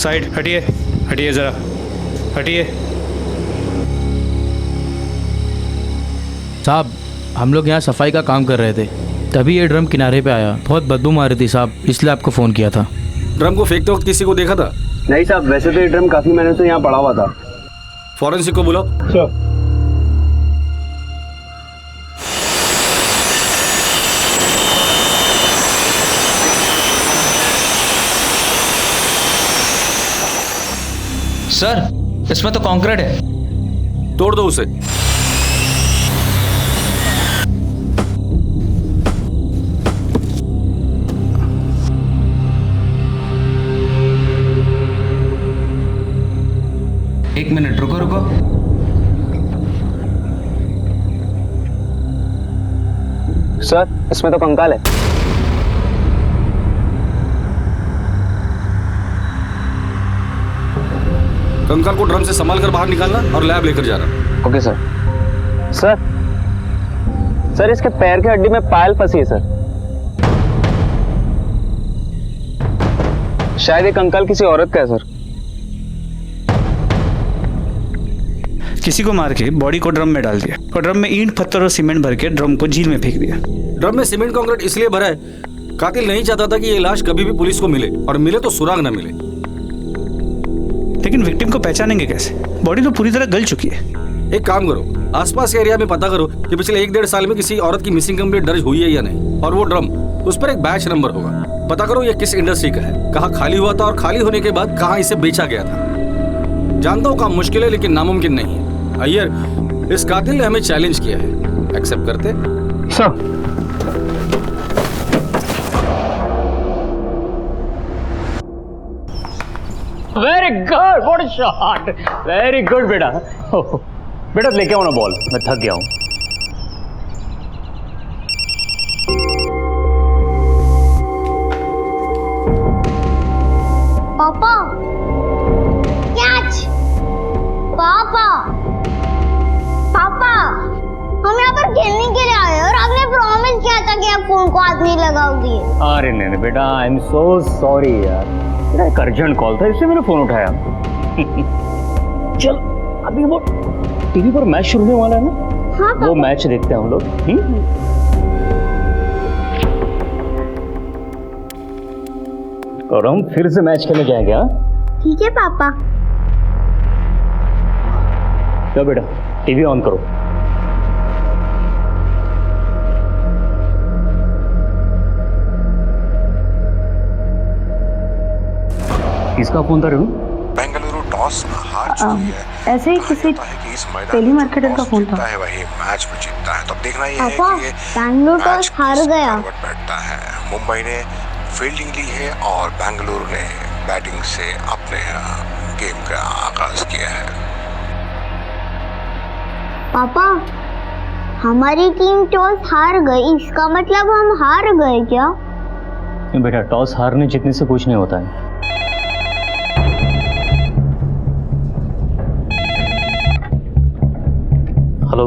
Side हटिए, हटिए ज़रा, हटिए। साहब, हम लोग यहाँ सफाई का काम कर रहे थे, तभी ये ड्रम किनारे पे आया। बहुत बदबू मार रही थी साहब, इसलिए आपको फ़ोन किया था। ड्रम को फेंकते वक्त किसी को देखा था? नहीं साहब, वैसे तो ये ड्रम काफी महीनों से यहाँ पड़ा हुआ था। फॉरेंसिक को बुलाओ। सर, इसमें तो कंक्रीट है। तोड़ दो उसे। एक मिनट रुको रुको। सर, इसमें तो कंकाल है। कंकाल को ड्रम से संभाल कर बाहर निकालना और लैब लेकर जाना। Okay sir. सर, सर इसके पैर की हड्डी में पायल फंसी है सर। शायद ये कंकाल किसी औरत का है सर। किसी को मार के बॉडी को ड्रम में डाल दिया और ड्रम में ईंट पत्थर और सीमेंट भर के ड्रम को झील में फेंक दिया। ड्रम में सीमेंट कंक्रीट इसलिए भरा है, कातिल नहीं चाहता था कि ये लाश कभी भी पुलिस को मिले, और मिले तो सुराग न मिले। लेकिन विक्टिम को पहचानेंगे कैसे? बॉडी तो पूरी तरह गल चुकी है। एक काम करो, आसपास के एरिया में पता करो कि पिछले 1-1.5 साल में किसी औरत की मिसिंग कंप्लेंट दर्ज हुई है या नहीं, और वो ड्रम, उस पर एक बैच नंबर होगा। पता करो ये किस इंडस्ट्री का है, कहाँ खाली हुआ था और खाली होने के बाद कहाँ इसे बेचा गया था। जानता हूँ काम मुश्किल है, लेकिन नामुमकिन नहीं है। अय्यर, इस कातिल ने हमें चैलेंज किया है, एक्सेप्ट करते? Sir, very good, what a shot, very good बेटा। बेटा लेके आओ ना बॉल, मैं थक गया हूँ। पापा, कैच। पापा, पापा, हम यहाँ पर खेलने के लिए आए और आपने प्रॉमिस किया था कि आप फोन को हाथ नहीं लगाओगे। अरे नहीं बेटा, आई एम सो सॉरी यार, मेरा एक अर्जेंट कॉल था इसलिए मैंने फोन उठाया। चल, अभी वो टीवी पर मैच शुरू होने वाला है ना। हाँ वो मैच देखते हैं हम लोग। और हम फिर से मैच खेलने जाएंगे। हाँ ठीक है पापा। क्या बेटा, टीवी ऑन करो। किसका फोन था रेणु? बेंगलुरु टॉस हार चुकी है। ऐसे ही किसी टेली मार्केटर का फोन था। वही मैच में जीतता है। तो देखना ये पापा, है कि ये बेंगलुरु टॉस हार गया। बैठता है। मुंबई ने फील्डिंग ली है और बेंगलुरु ने बैटिंग से अपने गेम का आगाज किया है। पापा, हमारी टीम टॉस हार गई, इसका मतलब हम हार गए क्या? बेटा, टॉस हारने जीतने से कुछ नहीं होता है। Hello,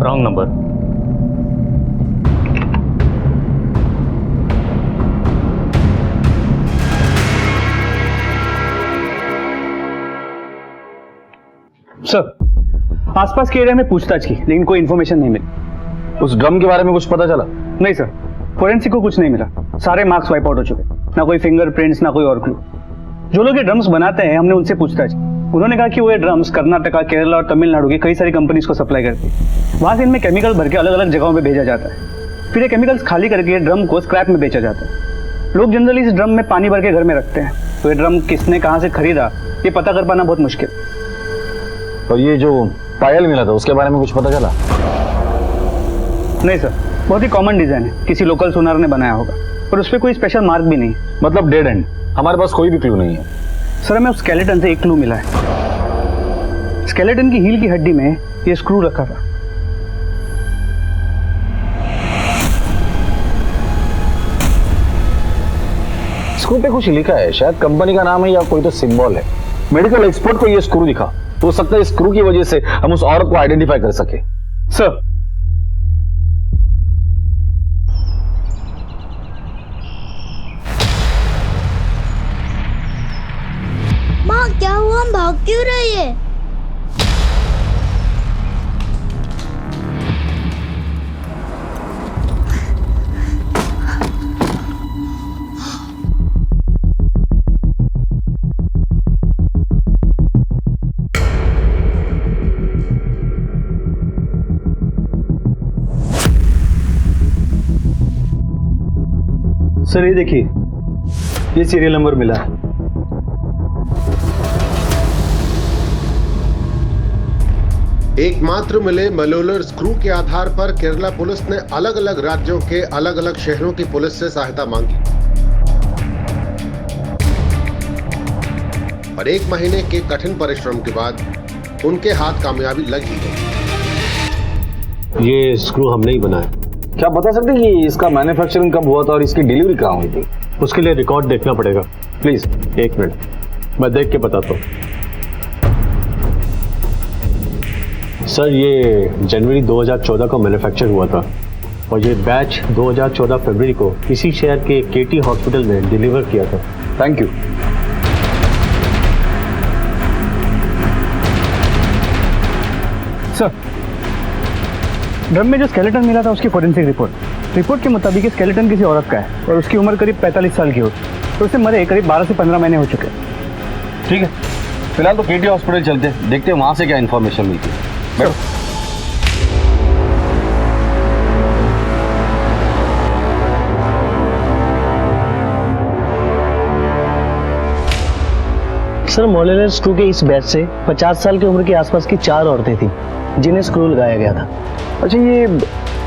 wrong number. सर, आसपास के एरिया में पूछताछ की, लेकिन कोई इन्फॉर्मेशन नहीं मिली। उस ड्रम के बारे में कुछ पता चला? नहीं सर, फोरेंसिक को कुछ नहीं मिला। सारे मार्क्स वाइप आउट हो चुके, ना कोई फिंगरप्रिंट्स, ना कोई और क्लू। जो लोग ये ड्रम्स बनाते हैं, हमने उनसे पूछताछ की। उन्होंने कहा कि वो ये ड्रम्स कर्नाटका, केरला और तमिलनाडु की कई सारी कंपनीज को सप्लाई करती है। वहां से इनमें केमिकल भर के अलग अलग जगहों पे भेजा जाता है। फिर ये केमिकल्स खाली करके ड्रम को स्क्रैप में बेचा जाता है। लोग जनरली इस ड्रम में पानी भर के घर में रखते हैं, तो ये ड्रम किसने कहाँ से खरीदा ये पता कर पाना बहुत मुश्किल। और ये जो पायल मिला था उसके बारे में कुछ पता चला? नहीं सर, बहुत ही कॉमन डिजाइन है, किसी लोकल सुनार ने बनाया होगा, और उस पर कोई स्पेशल मार्क भी नहीं। मतलब डेड एंड, हमारे पास कोई भी क्लू नहीं है। सर, हमें उस स्केलेटन से एक क्लू मिला है। स्केलेटन की हील की हड्डी में ये स्क्रू रखा था। स्क्रू पे कुछ लिखा है, शायद कंपनी का नाम है या कोई तो सिंबल है। मेडिकल एक्सपर्ट को ये स्क्रू दिखा, तो हो सकता है स्क्रू की वजह से हम उस औरत को आइडेंटिफाई कर सके। सर, मॉम भाग क्यों रही है? सर ये देखिए, ये सीरियल नंबर मिला है। एकमात्र मिले मलोलर स्क्रू के आधार पर केरला पुलिस ने अलग अलग राज्यों के अलग अलग शहरों की पुलिस से सहायता मांगी और 1 महीने के कठिन परिश्रम के बाद उनके हाथ कामयाबी लग ही गई। ये स्क्रू हमने ही बनाया। क्या बता सकते हैं कि इसका मैन्युफैक्चरिंग कब हुआ था और इसकी डिलीवरी कहाँ हुई थी? उसके लिए रिकॉर्ड देखना पड़ेगा। प्लीज 1 मिनट, मैं देख के बताता हूँ। सर ये जनवरी 2014 को मैन्युफैक्चर हुआ था और ये बैच 2014 फरवरी को इसी शहर के केटी हॉस्पिटल में डिलीवर किया था। Thank you. सर, ड्रम में जो स्केलेटन मिला था उसकी फोरेंसिक रिपोर्ट के मुताबिक स्केलेटन किसी औरत का है और उसकी उम्र करीब 45 साल की हो, तो उसे मरे करीब 12 से 15 महीने हो चुके। ठीक है, फिलहाल तो केटी हॉस्पिटल चलते हैं, देखते हैं वहां से क्या इन्फॉर्मेशन मिलती है। बैठो। सर, मोलेलर स्क्रू के इस बैच से 50 साल की उम्र के आसपास की 4 औरतें थी जिन्हें स्क्रू लगाया गया था। अच्छा, ये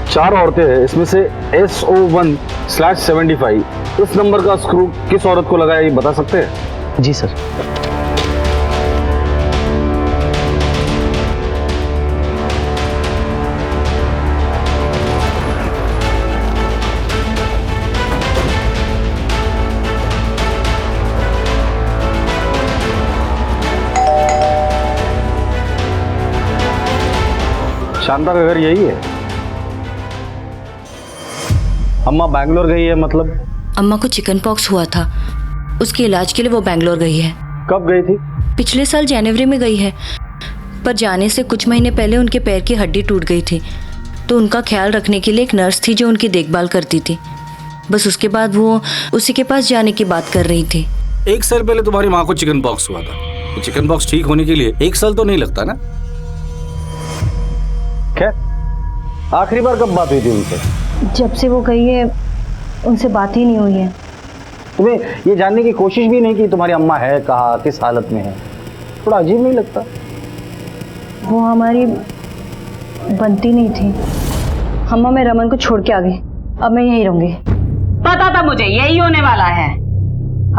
4 औरतें हैं, इसमें से SO1/75 इस नंबर का स्क्रू किस औरत को लगाया ये बता सकते हैं? जी सर। शांता का घर यही है? अम्मा बैंगलोर गई है मतलब? अम्मा को चिकन पॉक्स हुआ था, उसके इलाज के लिए वो बैंगलोर गई है। कब गई थी? पिछले साल जनवरी में गई है, पर जाने से कुछ महीने पहले उनके पैर की हड्डी टूट गई थी, तो उनका ख्याल रखने के लिए एक नर्स थी जो उनकी देखभाल करती थी। बस उसके बाद वो उसी के पास जाने की बात कर रही थी। 1 साल पहले तुम्हारी माँ को चिकन पॉक्स हुआ था, तो चिकन पॉक्स ठीक होने के लिए 1 साल तो नहीं लगता ना? खैर, आखिरी बार कब बात हुई थी उनसे? जब से वो गई है उनसे बात ही नहीं हुई है। तुम्हें ये जानने की कोशिश भी नहीं की तुम्हारी अम्मा है कहाँ, किस हालत में है? थोड़ा अजीब नहीं लगता? वो हमारी बनती नहीं थी। अम्मा, मैं रमन को छोड़ के आ गई, अब मैं यहीं रहूंगी। पता था मुझे यही होने वाला है।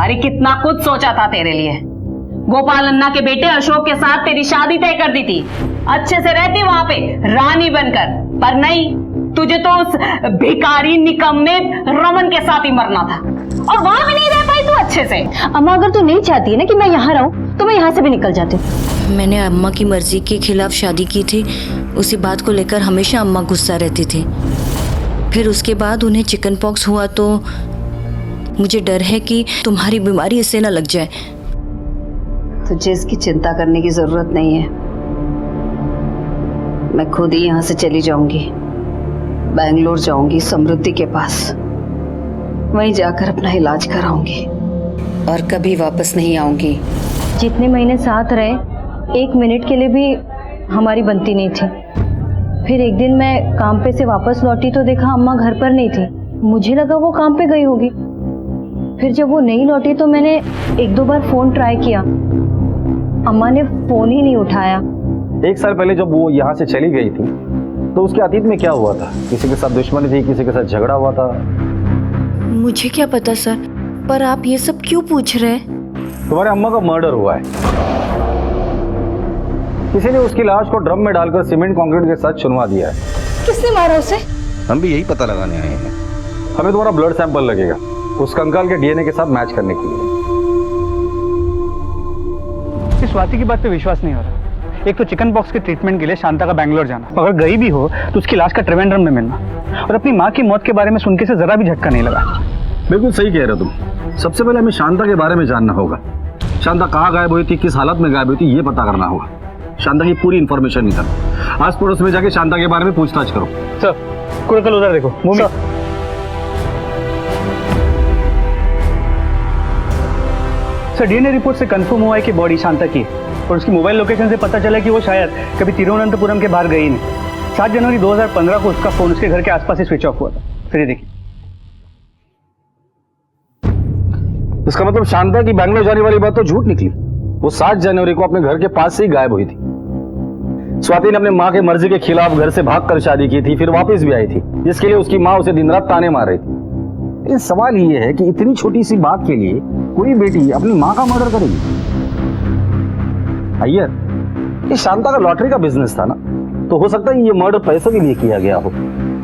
अरे कितना कुछ सोचा था तेरे लिए। गोपाल अन्ना के बेटे अशोक के साथ तेरी शादी तय कर दी थी, अच्छे से रहती वहां पे रानी बनकर, पर नहीं, तुझे तो उस भिखारी निकम्मे रमन के साथ ही मरना था और वहां भी नहीं रह पाई तू अच्छे से। अम्मा, अगर तू नहीं चाहती है ना कि मैं यहाँ रहूं तो मैं यहाँ से भी निकल जाती हूँ। मैंने अम्मा की मर्जी के खिलाफ शादी की थी, उसी बात को लेकर हमेशा अम्मा गुस्सा रहती थी। फिर उसके बाद उन्हें चिकन पॉक्स हुआ तो मुझे डर है कि तुम्हारी बीमारी इससे ना लग जाए। तुझे इसकी चिंता करने की जरूरत नहीं है, मैं खुद ही यहाँ से चली जाऊंगी, बैंगलोर जाऊंगी समृद्धि के पास, वहीं जाकर अपना इलाज कराऊंगी और कभी वापस नहीं आऊंगी। जितने महीने साथ रहे, 1 मिनट के लिए भी हमारी बनती नहीं थी। फिर एक दिन मैं काम पे से वापस लौटी तो देखा अम्मा घर पर नहीं थी। मुझे लगा वो काम पे गई होगी। फिर जब वो नहीं लौटी तो मैंने 1-2 बार फोन ट्राई किया, अम्मा ने फोन ही नहीं उठाया। 1 साल पहले जब वो यहाँ से चली गई थी तो उसके अतीत में क्या हुआ था? किसी के साथ दुश्मनी थी, किसी के साथ झगड़ा हुआ था? मुझे क्या पता सर, पर आप ये सब क्यों पूछ रहे हैं? तुम्हारे अम्मा का मर्डर हुआ है, किसी ने उसकी लाश को ड्रम में डालकर सीमेंट कंक्रीट के साथ चुनवा दिया है। किसने मारा उसे? हम भी यही पता लगाने आए हैं। हमें तुम्हारा ब्लड सैंपल लगेगा उस कंकाल के डीएनए के साथ मैच करने के लिए। इस स्वाति की बात पे विश्वास नहीं हो रहा। एक तो चिकन पॉक्स के ट्रीटमेंट के लिए शांता का बैंगलोर जाना, अगर गई भी हो तो उसकी लाश का त्रिवेंद्रम में मिलना, और अपनी माँ की मौत के बारे में सुन के से जरा भी झटका नहीं लगा। बिल्कुल सही कह रहे हो तुम। सबसे पहले हमें शांता के बारे में जानना होगा। शांता कहाँ गायब हुई थी, किस हालत में गायब हुई थी, ये पता करना होगा। शांता की पूरी इन्फॉर्मेशन निकाल। आस पड़ोस में जाके शांता के बारे में पूछताछ करो। सर कुरकल उधर देखो। सर डीएनए रिपोर्ट से कंफर्म हुआ है कि बॉडी शांता की है और उसकी मोबाइल लोकेशन से पता चला कि वो शायद कभी तिरुवनंतपुरम के बाहर गई नहीं। 7 जनवरी 2015 को उसका फोन उसके घर के आसपास ही स्विच ऑफ हुआ था। फिर ये देखिए। इसका मतलब शांता की बैंगलोर जाने वाली बात तो झूठ निकली। वो 7 जनवरी को अपने घर के पास से ही गायब हुई थी। स्वाति ने अपने माँ के मर्जी के खिलाफ घर से भागकर शादी की थी, फिर वापस भी आई थी, जिसके लिए उसकी माँ उसे दिन रात ताने मार रही थी। लेकिन सवाल ये है कि इतनी छोटी सी बात के लिए कोई बेटी अपनी माँ का मर्डर करेगी? अय्यर, ये शांता का लॉटरी का बिजनेस था ना, तो हो सकता है ये मर्डर पैसों के लिए किया गया हो।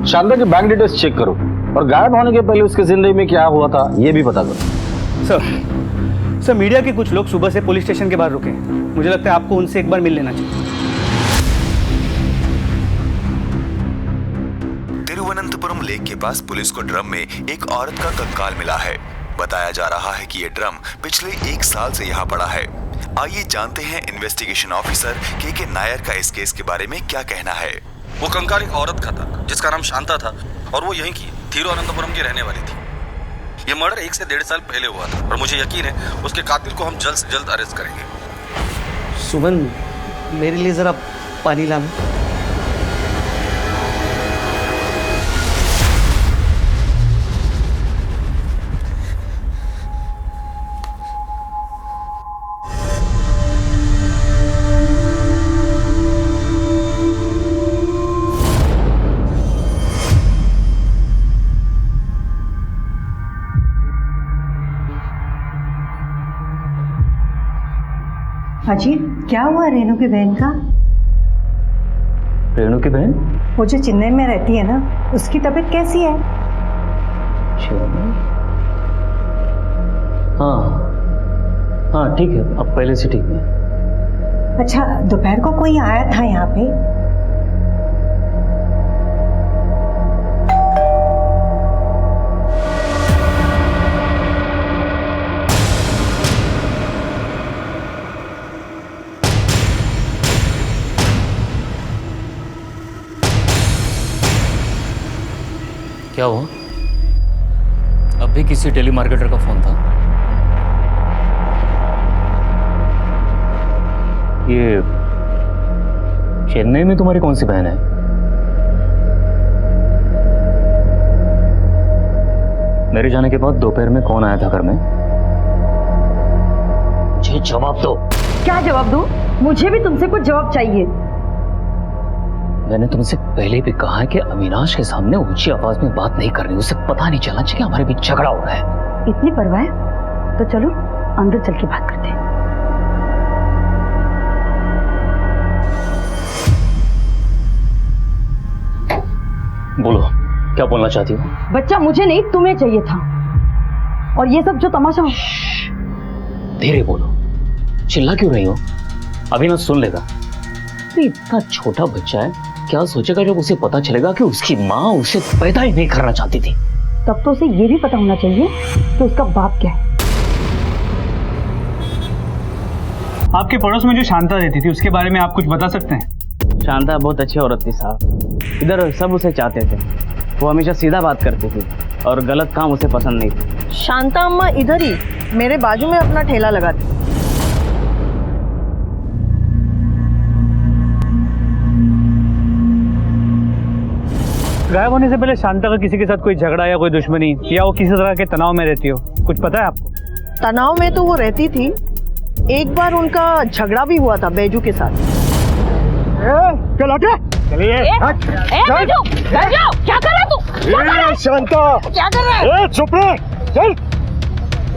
शांता के बैंक डिटेल्स चेक करो और गायब होने के पहले उसके जिंदगी में क्या हुआ था ये भी पता करो। सर मीडिया के कुछ लोग सुबह से पुलिस स्टेशन के बाहर रुके हैं। मुझे लगता है आपको उनसे एक बार मिल लेना चाहिए। तिरुवनंतपुरम लेक के पास पुलिस को ड्रम में एक औरत का कंकाल मिला है। बताया जा रहा है कि ये ड्रम पिछले 1 साल से यहाँ पड़ा है। आइए जानते हैं इन्वेस्टिगेशन ऑफिसर के नायर का इस केस के बारे में क्या कहना है। वो कंकाल एक औरत का था जिसका नाम शांता था और वो यहीं की तिरुवनंतपुरम की रहने वाली थी। ये मर्डर 1 से 1.5 साल पहले हुआ था और मुझे यकीन है उसके कातिल को हम जल्द से जल्द अरेस्ट करेंगे। सुमन, मेरे लिए जरा पानी लाना। अजी क्या हुआ रेणु की बहन का? रेणु की बहन? वो जो चेन्नई में रहती है ना, उसकी तबीयत कैसी है? हाँ ठीक है, अब पहले से ठीक है। अच्छा, दोपहर को कोई आया था यहाँ पे? क्या हुआ? अब भी किसी टेलीमार्केटर का फोन था? ये चेन्नई में तुम्हारी कौन सी बहन है? मेरे जाने के बाद दोपहर में कौन आया था घर में? मुझे जवाब दो। क्या जवाब दूं? मुझे भी तुमसे कुछ जवाब चाहिए। मैंने तुमसे पहले भी कहा है कि अविनाश के सामने ऊंची आवाज में बात नहीं करनी। उसे पता नहीं चलना चाहिए हमारे बीच झगड़ा हो रहा है। इतनी परवाह है तो चलो अंदर चल के बात करते हैं। बोलो, क्या बोलना चाहती हो? बच्चा मुझे नहीं, तुम्हें चाहिए था। और ये सब जो तमाशा। धीरे बोलो, चिल्ला क्यों रही हो? अविनाश सुन लेगा। तो इतना छोटा बच्चा है, क्या सोचेगा जब उसे पता चलेगा कि उसकी माँ उसे पैदा ही नहीं करना चाहती थी? तब तो उसे ये भी पता होना चाहिए कि उसका बाप क्या है। आपके पड़ोस में जो शांता रहती थी उसके बारे में आप कुछ बता सकते हैं? शांता बहुत अच्छी औरत थी साहब। इधर सब उसे चाहते थे। वो हमेशा सीधा बात करती थी और गलत काम उसे पसंद नहीं था। शांता अम्मा इधर ही मेरे बाजू में अपना ठेला लगाती। गायब होने से पहले शांता का किसी के साथ कोई झगड़ा या कोई दुश्मनी या वो किसी तरह के तनाव में रहती हो, कुछ पता है आपको? तनाव में तो वो रहती थी। एक बार उनका झगड़ा भी हुआ था बैजू के साथ। चलिए क्या कर रहा तू? शांता, क्या कर रहा है? चुप रहे, चल।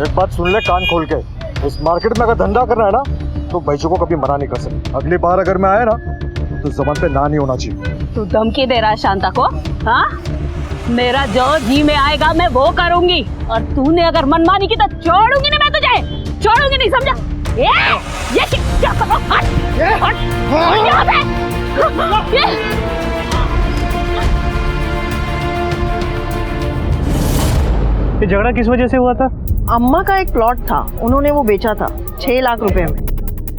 एक बात सुन ले कान खोल के, इस मार्केट में अगर धंधा करना है ना तो बैजू को कभी मना नहीं कर सकते। अगली बार अगर मैं आया ना तो जबान पे ना नहीं होना चाहिए। तू धमकी दे रहा है शांता को? हाँ, मेरा जो जी में आएगा मैं वो करूंगी और तूने अगर मनमानी की तो छोड़ूंगी नहीं मैं तुझे, छोड़ूंगी नहीं, समझा? ये क्या कर रहा है? हट यहाँ से। ये झगड़ा किस वजह से हुआ था? अम्मा का एक प्लॉट था, उन्होंने वो बेचा था 6 लाख रुपए में,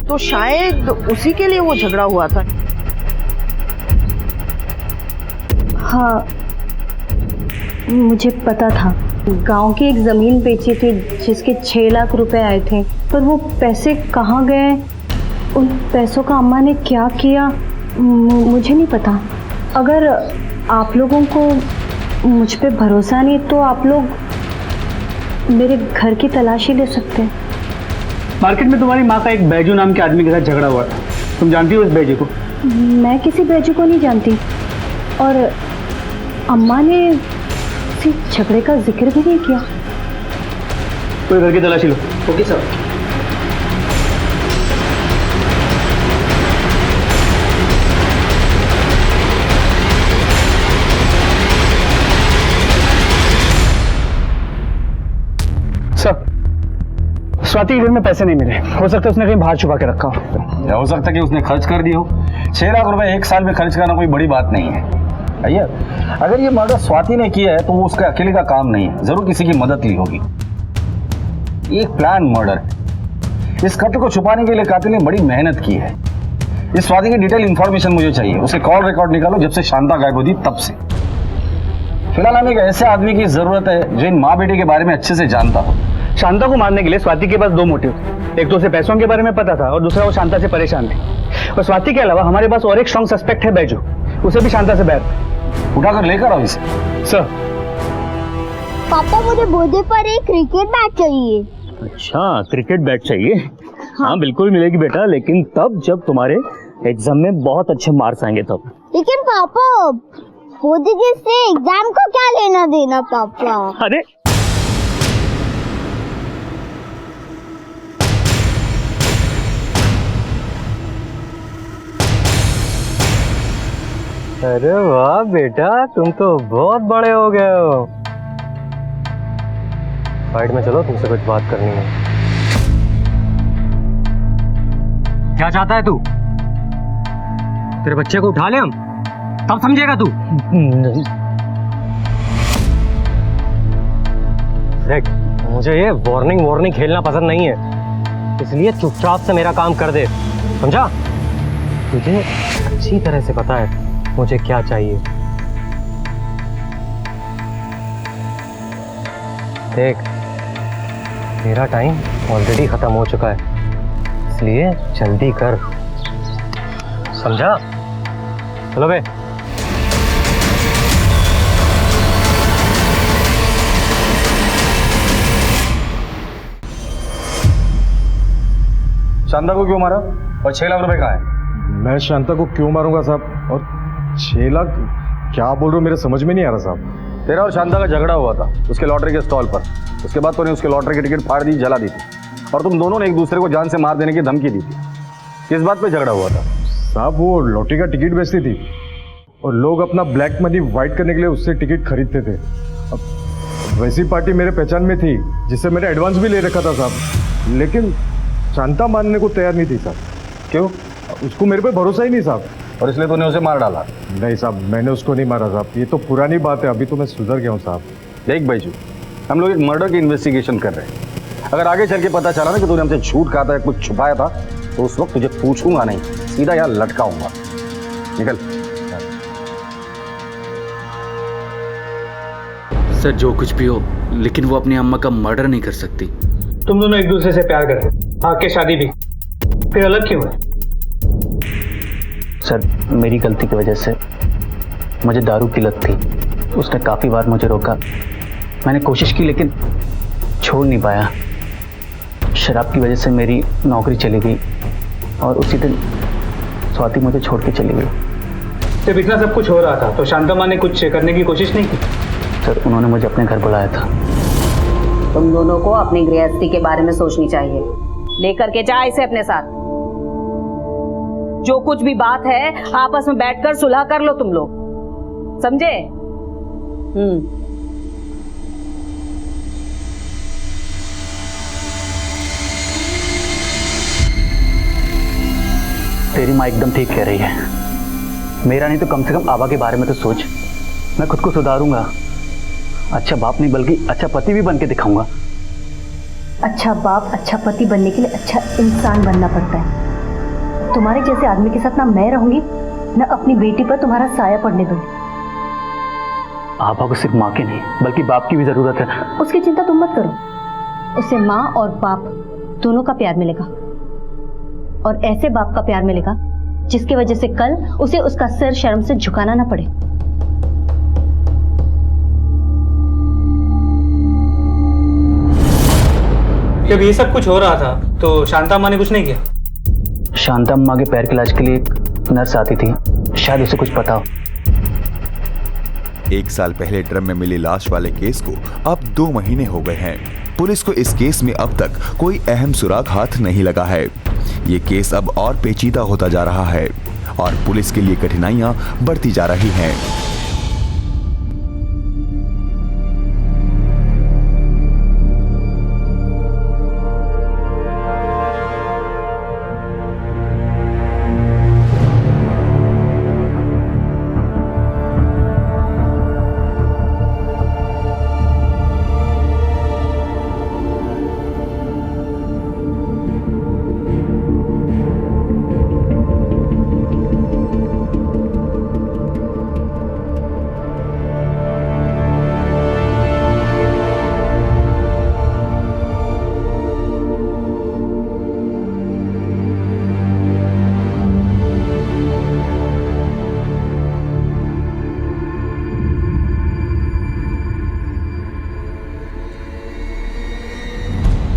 तो शायद उसी के लिए वो झगड़ा हुआ था। हाँ, मुझे पता था। गांव की एक ज़मीन बेची थी जिसके 6 लाख रुपए आए थे, पर वो पैसे कहाँ गए, उन पैसों का अम्मा ने क्या किया, मुझे नहीं पता। अगर आप लोगों को मुझ पे भरोसा नहीं तो आप लोग मेरे घर की तलाशी ले सकते हैं। मार्केट में तुम्हारी माँ का एक बैजू नाम के आदमी के साथ झगड़ा हुआ था, तुम जानती हो उस बैजू को? मैं किसी बैजू को नहीं जानती, और अम्मा ने किसी झगड़े का जिक्र भी नहीं किया। कोई घर की तलाशी लो। Okay sir. सर, स्वाति के घर में पैसे नहीं मिले, हो सकता है उसने कहीं बाहर छुपा के रखा हो। या हो सकता है कि उसने खर्च कर दिया हो। 6 लाख रुपए एक साल में खर्च करना कोई बड़ी बात नहीं है भैया। अगर ये मर्डर स्वाति ने किया है तो वो उसके अकेले का काम नहीं है, जरूर किसी की मदद ली होगी। एक प्लान मर्डर है। इस कत्ल को छुपाने के लिए कातिल ने बड़ी मेहनत की है। इस स्वाति की डिटेल इंफॉर्मेशन मुझे चाहिए। उसके कॉल रिकॉर्ड निकालो जब से शांता गायब हुई तब से। फिलहाल हमें एक ऐसे आदमी की जरूरत है जो इन माँ बेटे के बारे में अच्छे से जानता हो। शांता को मारने के लिए स्वाति के पास 2 मोटिव थे। एक तो उसे पैसों के बारे में पता था और दूसरा वो शांता से परेशान थी। और स्वाति के अलावा हमारे पास और एक स्ट्रॉन्ग सस्पेक्ट है बैजू, उसे भी शांता से बैर। उठाकर लेकर आओ इसे। सर। पापा मुझे बर्थडे पर एक क्रिकेट बैट चाहिए। अच्छा, क्रिकेट बैट चाहिए? हाँ बिल्कुल मिलेगी बेटा, लेकिन तब जब तुम्हारे एग्जाम में बहुत अच्छे मार्क्स आएंगे तब। लेकिन पापा बर्थडे से एग्जाम को क्या लेना देना पापा? अरे अरे वाह बेटा, तुम तो बहुत बड़े हो गए हो। साइड में चलो, तुमसे कुछ बात करनी है। क्या चाहता है तू? तेरे बच्चे को उठा ले हम, तब समझेगा तू। देख, मुझे ये वार्निंग खेलना पसंद नहीं है, इसलिए चुपचाप से मेरा काम कर दे, समझा? तुझे अच्छी तरह से पता है मुझे क्या चाहिए। देख, मेरा टाइम ऑलरेडी खत्म हो चुका है, इसलिए जल्दी कर, समझा? चलो बे। शांता को क्यों मारा और 6 लाख रुपए कहाँ है? मैं शांता को क्यों मारूंगा साहब? और 6 लाख क्या बोल रहे हो, मेरे समझ में नहीं आ रहा साहब। तेरा और शांता का झगड़ा हुआ था उसके लॉटरी के स्टॉल पर। उसके बाद तूने उसके लॉटरी की टिकट फाड़ दी, जला दी थी, और तुम दोनों ने एक दूसरे को जान से मार देने की धमकी दी थी। किस बात पे झगड़ा हुआ था? साहब वो लॉटरी का टिकट बेचती थी और लोग अपना ब्लैक मनी वाइट करने के लिए उससे टिकट खरीदते थे। अब वैसी पार्टी मेरे पहचान में थी जिससे मैंने एडवांस भी ले रखा था साहब, लेकिन शांता मानने को तैयार नहीं थी साहब। क्यों? उसको मेरे पे भरोसा ही नहीं साहब, और इसलिए तूने उसे मार डाला? नहीं साहब, मैंने उसको नहीं मारा साहब, ये तो पुरानी बात है, अभी तो मैं सुधर गया हूँ साहब। देख बैजू, हम लोग एक मर्डर की इन्वेस्टिगेशन कर रहे हैं। अगर आगे चल के पता चला ना कि तूने हमसे झूठ कहा था, कुछ छुपाया था, तो उस वक्त तुझे पूछूंगा नहीं, सीधा यहाँ लटकाऊंगा। निकल। सर जो कुछ भी हो, लेकिन वो अपनी अम्मा का मर्डर नहीं कर सकती। तुम दोनों एक दूसरे से प्यार करते, आके शादी भी, फिर अलग क्यों है? सर मेरी गलती की वजह से मुझे दारू की लत थी, उसने काफ़ी बार मुझे रोका, मैंने कोशिश की लेकिन छोड़ नहीं पाया। शराब की वजह से मेरी नौकरी चली गई और उसी दिन स्वाति मुझे छोड़ के चली गई। जब इतना सब कुछ हो रहा था तो शांता माँ ने कुछ करने की कोशिश नहीं की? सर उन्होंने मुझे अपने घर बुलाया था। तुम दोनों को अपनी गृहस्थी के बारे में सोचनी चाहिए। लेकर के जा इसे अपने साथ। जो कुछ भी बात है आपस में बैठकर सुलह कर लो तुम लोग, समझे? तेरी माँ एकदम ठीक कह रही है, मेरा नहीं तो कम से कम आबा के बारे में तो सोच। मैं खुद को सुधारूंगा, अच्छा बाप नहीं बल्कि अच्छा पति भी बन के दिखाऊंगा। अच्छा बाप, अच्छा पति बनने के लिए अच्छा इंसान बनना पड़ता है। तुम्हारे जैसे आदमी के साथ ना मैं रहूंगी, ना अपनी बेटी पर तुम्हारा साया पड़ने दूंगी। आपा को सिर्फ माँ की नहीं बल्कि बाप की भी जरूरत है। उसकी चिंता तुम मत करो, उसे माँ और बाप दोनों का प्यार मिलेगा, और ऐसे बाप का प्यार मिलेगा जिसकी वजह से कल उसे उसका सिर शर्म से झुकाना ना पड़े। जब ये सब कुछ हो रहा था तो शांता अम्मा ने कुछ नहीं किया? शांता अम्मा के पैर के इलाज के लिए एक नर्स आती थी, शायद उसे कुछ पता हो। 1 साल पहले ड्रम में मिली लाश वाले केस को अब 2 महीने हो गए हैं। पुलिस को इस केस में अब तक कोई अहम सुराग हाथ नहीं लगा है। ये केस अब और पेचीदा होता जा रहा है और पुलिस के लिए कठिनाइयां बढ़ती जा रही हैं।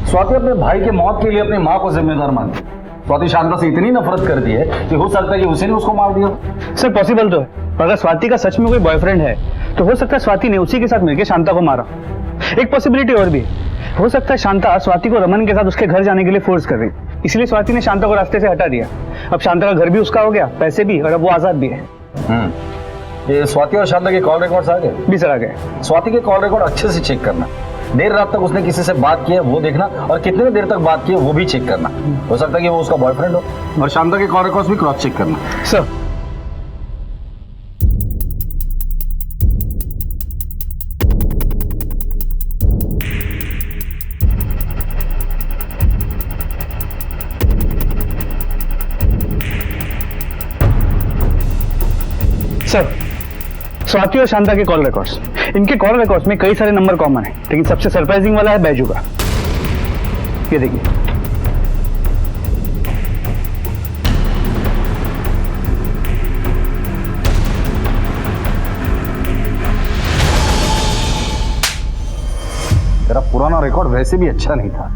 स्वाति अपने भाई के मौत के लिए अपनी माँ को जिम्मेदार मानती है। स्वाति शांता से इतनी नफरत करती है कि हो सकता है कि उसी ने उसको मार दिया। सर पॉसिबल तो है, अगर स्वाति का सच में कोई बॉयफ्रेंड है तो हो सकता है स्वाति ने उसी के साथ मिलकर शांता को मारा। एक पॉसिबिलिटी और भी हो सकता है, शांता स्वाति को रमन के साथ उसके घर जाने के लिए फोर्स कर रही, इसलिए स्वाति ने शांता को रास्ते से हटा दिया। अब शांता का घर भी उसका हो गया, पैसे भी, और अब वो आजाद भी है। ये स्वाति और शांता के कॉल रिकॉर्ड्स आ गए? भी सर आ गए। स्वाति के कॉल रिकॉर्ड अच्छे से चेक करना, देर रात तक उसने किसी से बात की है वो देखना, और कितने देर तक बात की है वो भी चेक करना। हो सकता है कि वो उसका बॉयफ्रेंड हो। और शांता के कॉल रिकॉर्ड्स भी क्रॉस चेक करना। सर सर स्वाति और शांता के कॉल रिकॉर्ड्स, इनके कॉल रिकॉर्ड्स में कई सारे नंबर कॉमन है, लेकिन सबसे सरप्राइजिंग वाला है बैजू का। ये देखिए, तेरा पुराना रिकॉर्ड वैसे भी अच्छा नहीं था,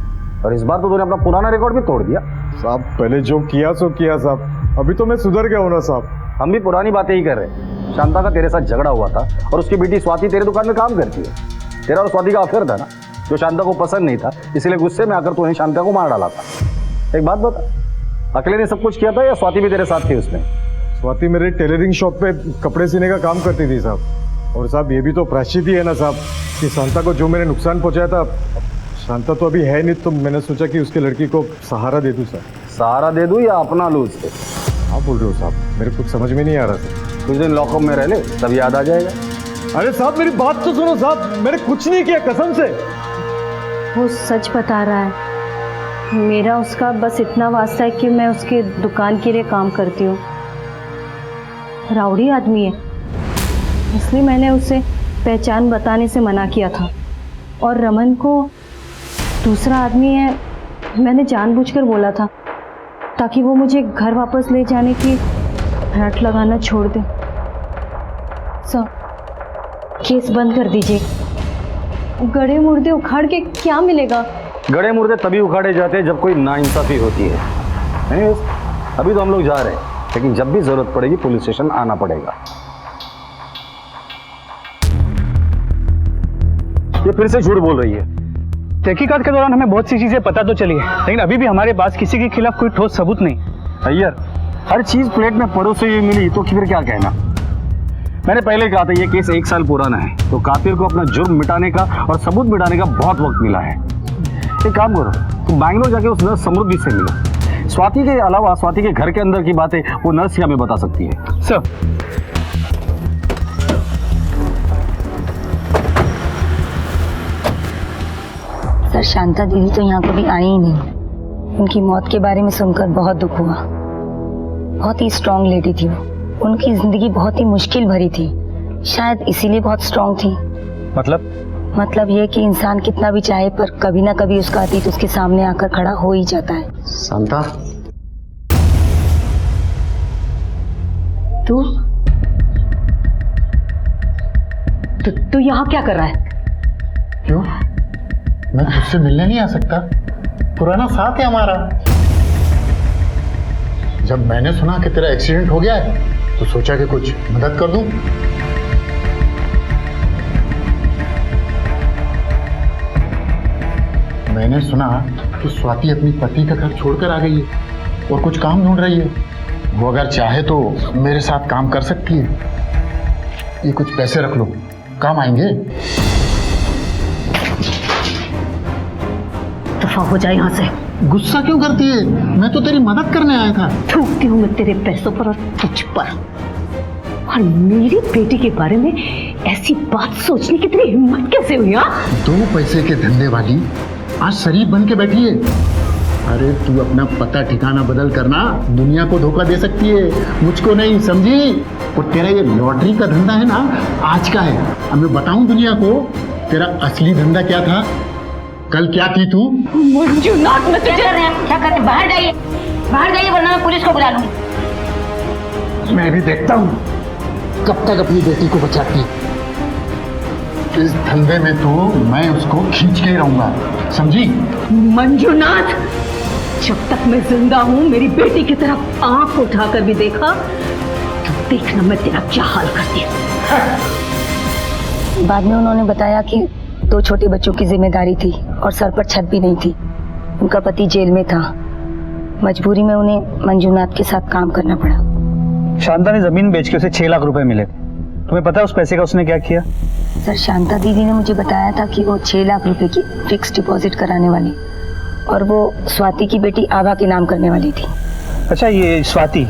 और इस बार तो तूने अपना पुराना रिकॉर्ड भी तोड़ दिया। साहब पहले जो किया सो किया साहब, अभी तो मैं सुधर गया हूं ना साहब। हम भी पुरानी बातें ही कर रहे हैं। शांता का तेरे साथ झगड़ा हुआ था और उसकी बेटी स्वाति तेरे दुकान में काम करती है। तेरा और स्वाति का अफेयर था ना, जो शांता को पसंद नहीं था, इसलिए गुस्से में आकर तूने शांता को मार डाला था। एक बात बता, अकेले ने सब कुछ किया था या स्वाति भी तेरे साथ थी उसमें? स्वाति मेरे टेलरिंग शॉप पे कपड़े सीने का काम करती थी साहब। और साहब ये भी तो प्रायश्चित ही है ना साहब, कि शांता को जो मैंने नुकसान पहुंचाया था, शांता तो अभी है नहीं, तो मैंने सोचा कि उसके लड़की को सहारा दे दूं सर। सहारा दे दूं या अपना लूं उससे? हाँ बोल रहे हो साहब, मेरे कुछ समझ में नहीं आ रहा सर। कुछ दिन लॉकअप में रह ले, तब याद आ जाएगा। अरे साहब मेरी बात तो सुनो साहब, मैंने कुछ नहीं किया कसम से। वो सच बता रहा है, मेरा उसका बस इतना वास्ता है कि मैं उसके दुकान के लिए काम करती हूँ। राउडी आदमी है, इसलिए मैंने उसे पहचान बताने से मना किया था। और रमन को दूसरा आदमी है, मैंने जानबूझकर बोला था ताकि वो मुझे घर वापस ले जाने की रट लगाना छोड़ दे। सर केस बंद कर दीजिए, गड़े मुर्दे उखाड़ के क्या मिलेगा? गड़े मुर्दे तभी उखाड़े जाते हैं जब कोई नाइंसाफी होती है। Anyways, अभी तो हम लोग जा रहे हैं, लेकिन जब भी जरूरत पड़ेगी पुलिस स्टेशन आना पड़ेगा। ये फिर से झूठ बोल रही है। तहकीकात के दौरान हमें बहुत सी चीजें पता तो चली है, लेकिन अभी भी हमारे पास किसी के खिलाफ कोई ठोस सबूत नहीं। अय्यर, हर चीज प्लेट में परोसे हुई मिली तो फिर क्या कहना? मैंने पहले कहा था ये केस 1 साल पुराना है, तो कातिल को अपना जुर्म मिटाने का और सबूत मिटाने का बहुत वक्त मिला है। एक काम करो, तुम बैंगलोर जाके उस नर्स समृद्धि से मिलो। स्वाति के अलावा स्वाति के घर के अंदर की बातें वो नर्स ही हमें बता सकती है। सर सर सर शांता दीदी तो यहाँ कभी आई ही नहीं। उनकी मौत के बारे में सुनकर बहुत दुख हुआ। बहुत ही स्ट्रांग लेडी थी वो। उनकी जिंदगी बहुत ही मुश्किल भरी थी, शायद इसीलिए बहुत स्ट्रांग थी। मतलब ये कि इंसान कितना भी चाहे पर कभी ना कभी उसका अतीत उसके सामने आकर खड़ा हो ही जाता है। शांता, तू यहाँ क्या कर रहा है? क्यों? मैं तुझसे मिलने नहीं आ सकता? पुराना साथ है हमारा। जब मैंने सुना कि तेरा एक्सीडेंट हो गया है तो सोचा कि कुछ मदद कर दूं। मैंने सुना कि स्वाति अपनी पति का घर छोड़कर आ गई है और कुछ काम ढूंढ रही है। वो अगर चाहे तो मेरे साथ काम कर सकती है। ये कुछ पैसे रख लो, काम आएंगे। दफा हो जाए यहाँ से। गुस्सा क्यों करती है? मैं तो तेरी मदद करने आया था। थूकती हूँ मैं तेरे पैसों पर और तुझ पर। और मेरी बेटी के बारे में ऐसी बात सोचने की तेरी हिम्मत कैसे हुई? दो पैसे के धंधे वाली आज शरीफ बन के बैठी है। अरे तू अपना पता ठिकाना बदल करना दुनिया को धोखा दे सकती है, मुझको नहीं, समझी? और तेरा ये लॉटरी का धंधा है ना, आज का है। अब मैं बताऊं दुनिया को तेरा असली धंधा क्या था? कल क्या थी तू? मंजुनाथ, मैं तुझे क्या कर रहे? बाहर जाइए वरना मैं पुलिस को बुला लूंगी। मैं भी देखता हूँ कब तक अपनी बेटी को बचाती है। इस धंधे में तो मैं उसको खींच के ही रहूंगा, समझी? मंजुनाथ, जब तक मैं जिंदा हूँ मेरी बेटी की तरफ आंख उठाकर भी देखा तो देखना मैं तेरा क्या हाल करती हूँ। बाद में उन्होंने बताया कि 2 छोटे बच्चों की जिम्मेदारी थी और सर पर छत भी नहीं थी। उनका पति जेल में था। मजबूरी में उन्हें मंजुनाथ के साथ काम करना पड़ा। शांता ने जमीन बेच के उसे 6 लाख रुपए मिले। तुम्हें पता है उस पैसे का उसने क्या किया? सर शांता दीदी ने मुझे बताया था कि वो 6 लाख रुपए की फिक्स डिपॉजिट कराने वाली और वो स्वाति की बेटी आभा के नाम करने वाली थी। अच्छा, ये स्वाति,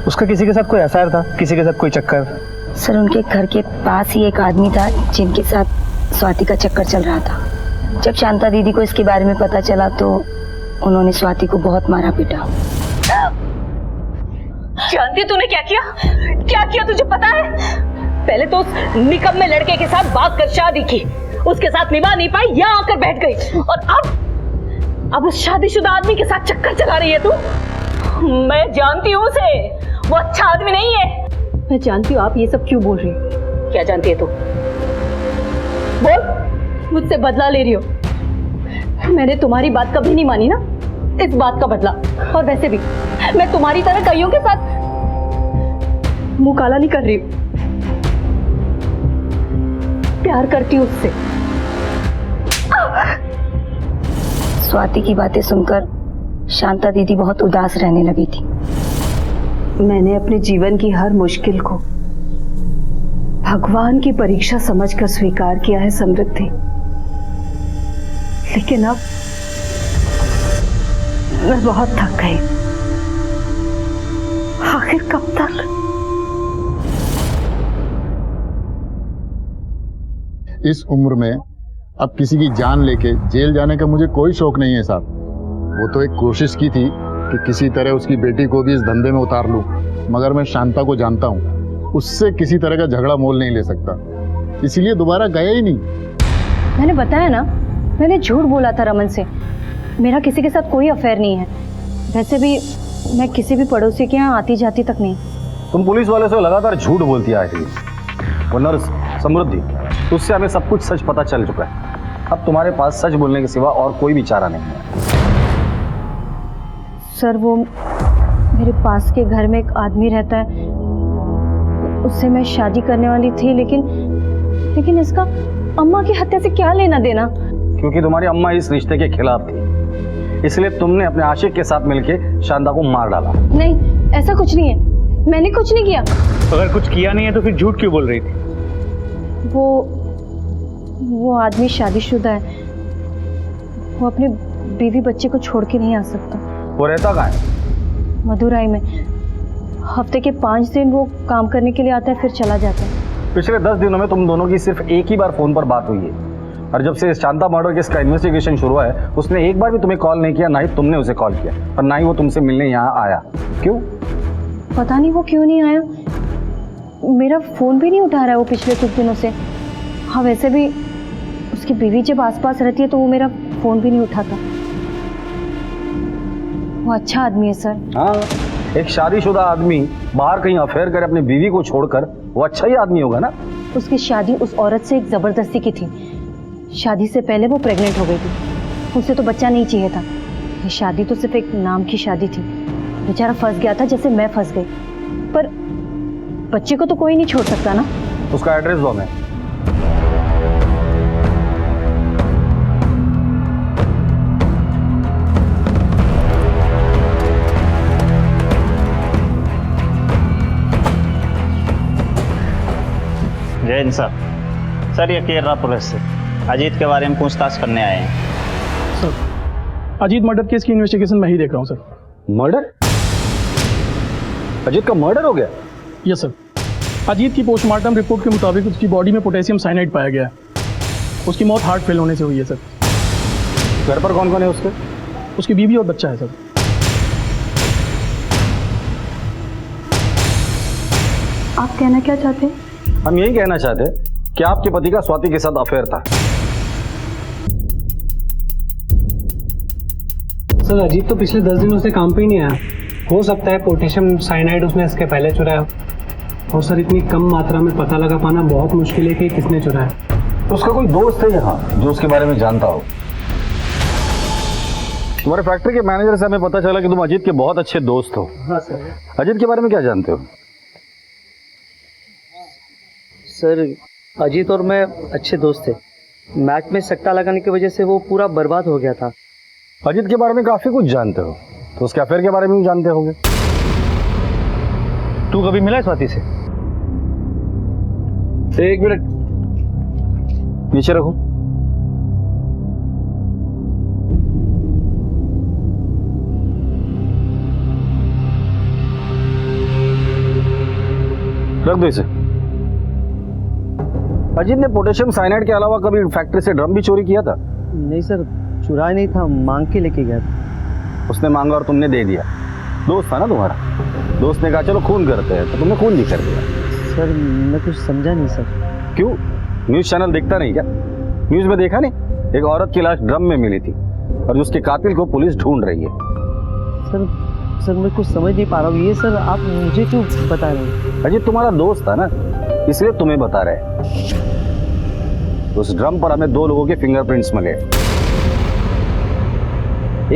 उसका किसी के साथ कोई अफेयर था? किसी के साथ कोई चक्कर? सर उनके घर के पास ही एक आदमी था जिनके साथ स्वाति का चक्कर चल रहा था। जब शांता दीदी को इसके बारे में पता चला तो उन्होंने स्वाति को बहुत मारा पीटा। जानती है तूने क्या किया? क्या किया तुझे पता है? पहले तो उस निकम्मे लड़के के साथ बात कर शादी की, उसके साथ निभा नहीं पाई, यहाँ आकर बैठ गई और अब उस शादीशुदा आदमी के साथ चक्कर चला रही है तू। मैं जानती हूँ उसे, वो अच्छा आदमी नहीं है। मैं जानती हूँ। आप ये सब क्यों बोल रही हो? क्या जानती है तू? बोल, मुझसे बदला ले रही हो? मैंने तुम्हारी बात कभी नहीं मानी ना, इस बात का बदला। और वैसे भी मैं तुम्हारी तरह कईयों के साथ मुंह काला नहीं कर रही हूँ। प्यार करती हूँ उससे। स्वाति की बातें सुनकर शांता दीदी बहुत उदास रहने लगी थी। मैंने अपने जीवन की हर मुश्किल को भगवान की परीक्षा समझकर स्वीकार किया है समृद्धि, लेकिन अब मैं बहुत थक गई। आखिर कब तक? इस उम्र में अब किसी की जान लेके जेल जाने का मुझे कोई शौक नहीं है साहब। वो तो एक कोशिश की थी कि किसी तरह उसकी बेटी को भी इस धंधे में उतार लूं, मगर मैं शांता को जानता हूँ, उससे किसी तरह का झगड़ा मोल नहीं ले सकता, इसीलिए दोबारा गया ही नहीं। मैंने बताया ना, मैंने झूठ बोला था रमन से। मेरा किसी के साथ कोई अफेयर नहीं है। वैसे भी मैं किसी भी पड़ोसी के यहाँ आती जाती तक नहीं। तुम पुलिस वाले से लगातार झूठ बोलती आ रही है, वरना समृद्धि उससे हमें सब कुछ सच पता चल चुका है। अब तुम्हारे पास सच बोलने के सिवा और कोई भी चारा नहीं है। सर वो मेरे पास के घर में एक आदमी रहता है, उससे मैं शादी करने वाली थी, लेकिन इसका अम्मा की हत्या से क्या लेना देना? क्योंकि तुम्हारी अम्मा इस रिश्ते के खिलाफ थी, इसलिए तुमने अपने आशिक के साथ मिलके शांता को मार डाला। नहीं, ऐसा कुछ नहीं है, मैंने कुछ नहीं किया। अगर कुछ किया नहीं है तो फिर झूठ क्यों बोल रही थी? वो आदमी शादीशुदा है, वो अपने बीवी बच्चे को छोड़ के नहीं आ सकता। वो रहता कहाँ है? मदुराई में। हफ्ते के 5 दिन वो काम करने के लिए आता है, फिर चला जाता है। पिछले 10 दिनों में तुम दोनों की सिर्फ एक ही बार फोन पर बात हुई है, और जब से शांता मर्डर केस का इन्वेस्टिगेशन शुरू हुआ है उसने एक बार भी तुम्हें कॉल नहीं किया, ना ही तुमने उसे कॉल किया, और ना ही वो तुमसे मिलने यहाँ आया। क्यों? पता नहीं वो क्यों नहीं आया। मेरा फोन भी नहीं उठा रहा है वो पिछले कुछ दिनों से। हाँ वैसे भी उसकी बीवी जब आसपास रहती है तो वो मेरा फोन भी नहीं उठाता। वो अच्छा आदमी है सर। हाँ, एक शादीशुदा आदमी बाहर कहीं अफेयर करे अपनी बीवी को छोड़कर, वो अच्छा ही आदमी होगा ना। उसकी शादी उस औरत से एक जबरदस्ती की थी। शादी से पहले वो प्रेग्नेंट हो गई थी, उसे तो बच्चा नहीं चाहिए था। ये शादी तो सिर्फ एक नाम की शादी थी। बेचारा फंस गया था जैसे मैं फंस गई, पर बच्चे को तो कोई नहीं छोड़ सकता ना। उसका एड्रेस दो हमें। जय हिंद सर, ये केरला पुलिस से अजीत के बारे में पूछताछ करने आए हैं। सर अजीत मर्डर केस की इन्वेस्टिगेशन मैं ही देख रहा हूँ सर। मर्डर? अजीत का मर्डर हो गया? Yes sir. अजीत की पोस्टमार्टम रिपोर्ट के मुताबिक उसकी बॉडी में पोटेशियम साइनाइड पाया गया है। उसकी मौत हार्ट फेल होने से हुई है सर। घर पर कौन कौन है उसके? उसकी बीवी और बच्चा है सर। आप कहना क्या चाहते हैं? हम यही कहना चाहते हैं कि आपके पति का स्वाति के साथ अफेयर था। सर अजीत तो पिछले 10 दिनों से काम पे ही नहीं आया। हो सकता है पोटेशियम साइनाइड उसने इसके पहले चुराया। और सर इतनी कम मात्रा में पता लगा पाना बहुत मुश्किल है कि किसने चुराया। तो उसका कोई दोस्त है यहाँ जो उसके बारे में जानता हो? तुम्हारे फैक्ट्री के मैनेजर से हमें पता चला कि तुम अजीत के बहुत अच्छे दोस्त हो। हाँ सर। अजीत के बारे में क्या जानते हो? सर अजीत और मैं अच्छे दोस्त थे। मैच में सट्टा लगाने की वजह से वो पूरा बर्बाद हो गया था। अजीत के बारे में काफी कुछ जानते हो, तो उसके अफेयर के बारे में भी जानते होगे। तू कभी मिला है स्वाति से? एक मिनट नीचे रखो। रख दो इसे। अजीत ने पोटेशियम साइनाइड के अलावा कभी फैक्ट्री से ड्रम भी चोरी किया था? नहीं सर, चुराया नहीं था, मांग के लेके गया था। उसने मांगा और तुमने दे दिया। दोस्त था ना तुम्हारा। दोस्त ने कहा चलो खून करते हैं, तो तुमने खून भी कर दिया। सर मैं कुछ समझा नहीं सर। क्यों? न्यूज चैनल देखता नहीं क्या? न्यूज में देखा नहीं, एक औरत की लाश ड्रम में मिली थी और उसके कातिल को पुलिस ढूंढ रही है। सर मैं कुछ समझ नहीं पा रहा हूँ। ये सर आप मुझे क्यों बता रहे हैं? अजीत तुम्हारा दोस्त था ना, इसलिए तुम्हें बता रहे। उस ड्रम पर हमें 2 लोगों के फिंगरप्रिंट्स मिले।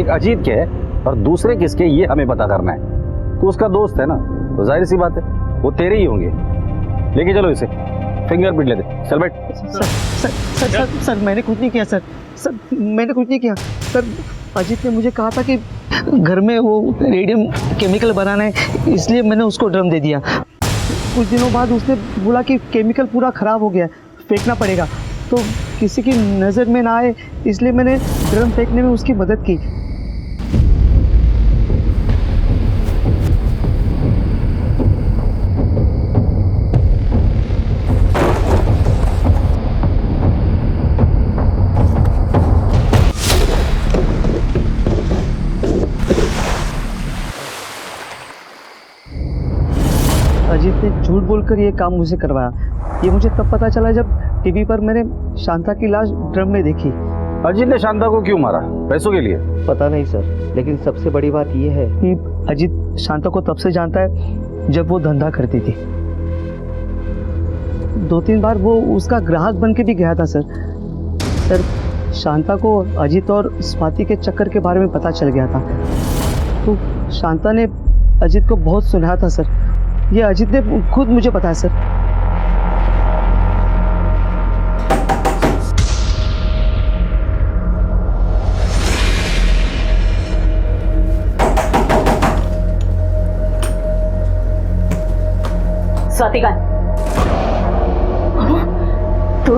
एक अजीत के और दूसरे किसके, ये हमें पता करना है। तो उसका दोस्त है ना, तो जाहिर सी बात है वो तेरे ही होंगे। लेके चलो इसे, फिंगरप्रिंट ले दे। चल बैठ। सर मैंने कुछ नहीं किया सर। मैंने कुछ नहीं किया सर। अजीत ने मुझे कहा था कि घर में वो रेडियम केमिकल बनाना है, इसलिए मैंने उसको ड्रम दे दिया। कुछ दिनों बाद उसने बोला कि केमिकल पूरा खराब हो गया, फेंकना पड़ेगा। तो किसी की नज़र में ना आए इसलिए मैंने ड्रम फेंकने में उसकी मदद की। अजीत ने झूठ बोलकर ये काम मुझे करवाया। ये मुझे तब पता चला जब टीवी पर मैंने शांता की लाश ड्रम में देखी। अजीत ने शांता को क्यों मारा? पैसों के लिए? पता नहीं सर, लेकिन सबसे बड़ी बात यह है कि अजीत शांता को तब से जानता है जब वो धंधा करती थी। 2-3 बार वो उसका ग्राहक बन के भी गया था सर। शांता को अजीत और स्वाति के चक्कर के बारे में पता चल गया था, तो शांता ने अजीत को बहुत सुनाया था सर। ये अजीत ने खुद मुझे बताया सर। स्वातिका, तू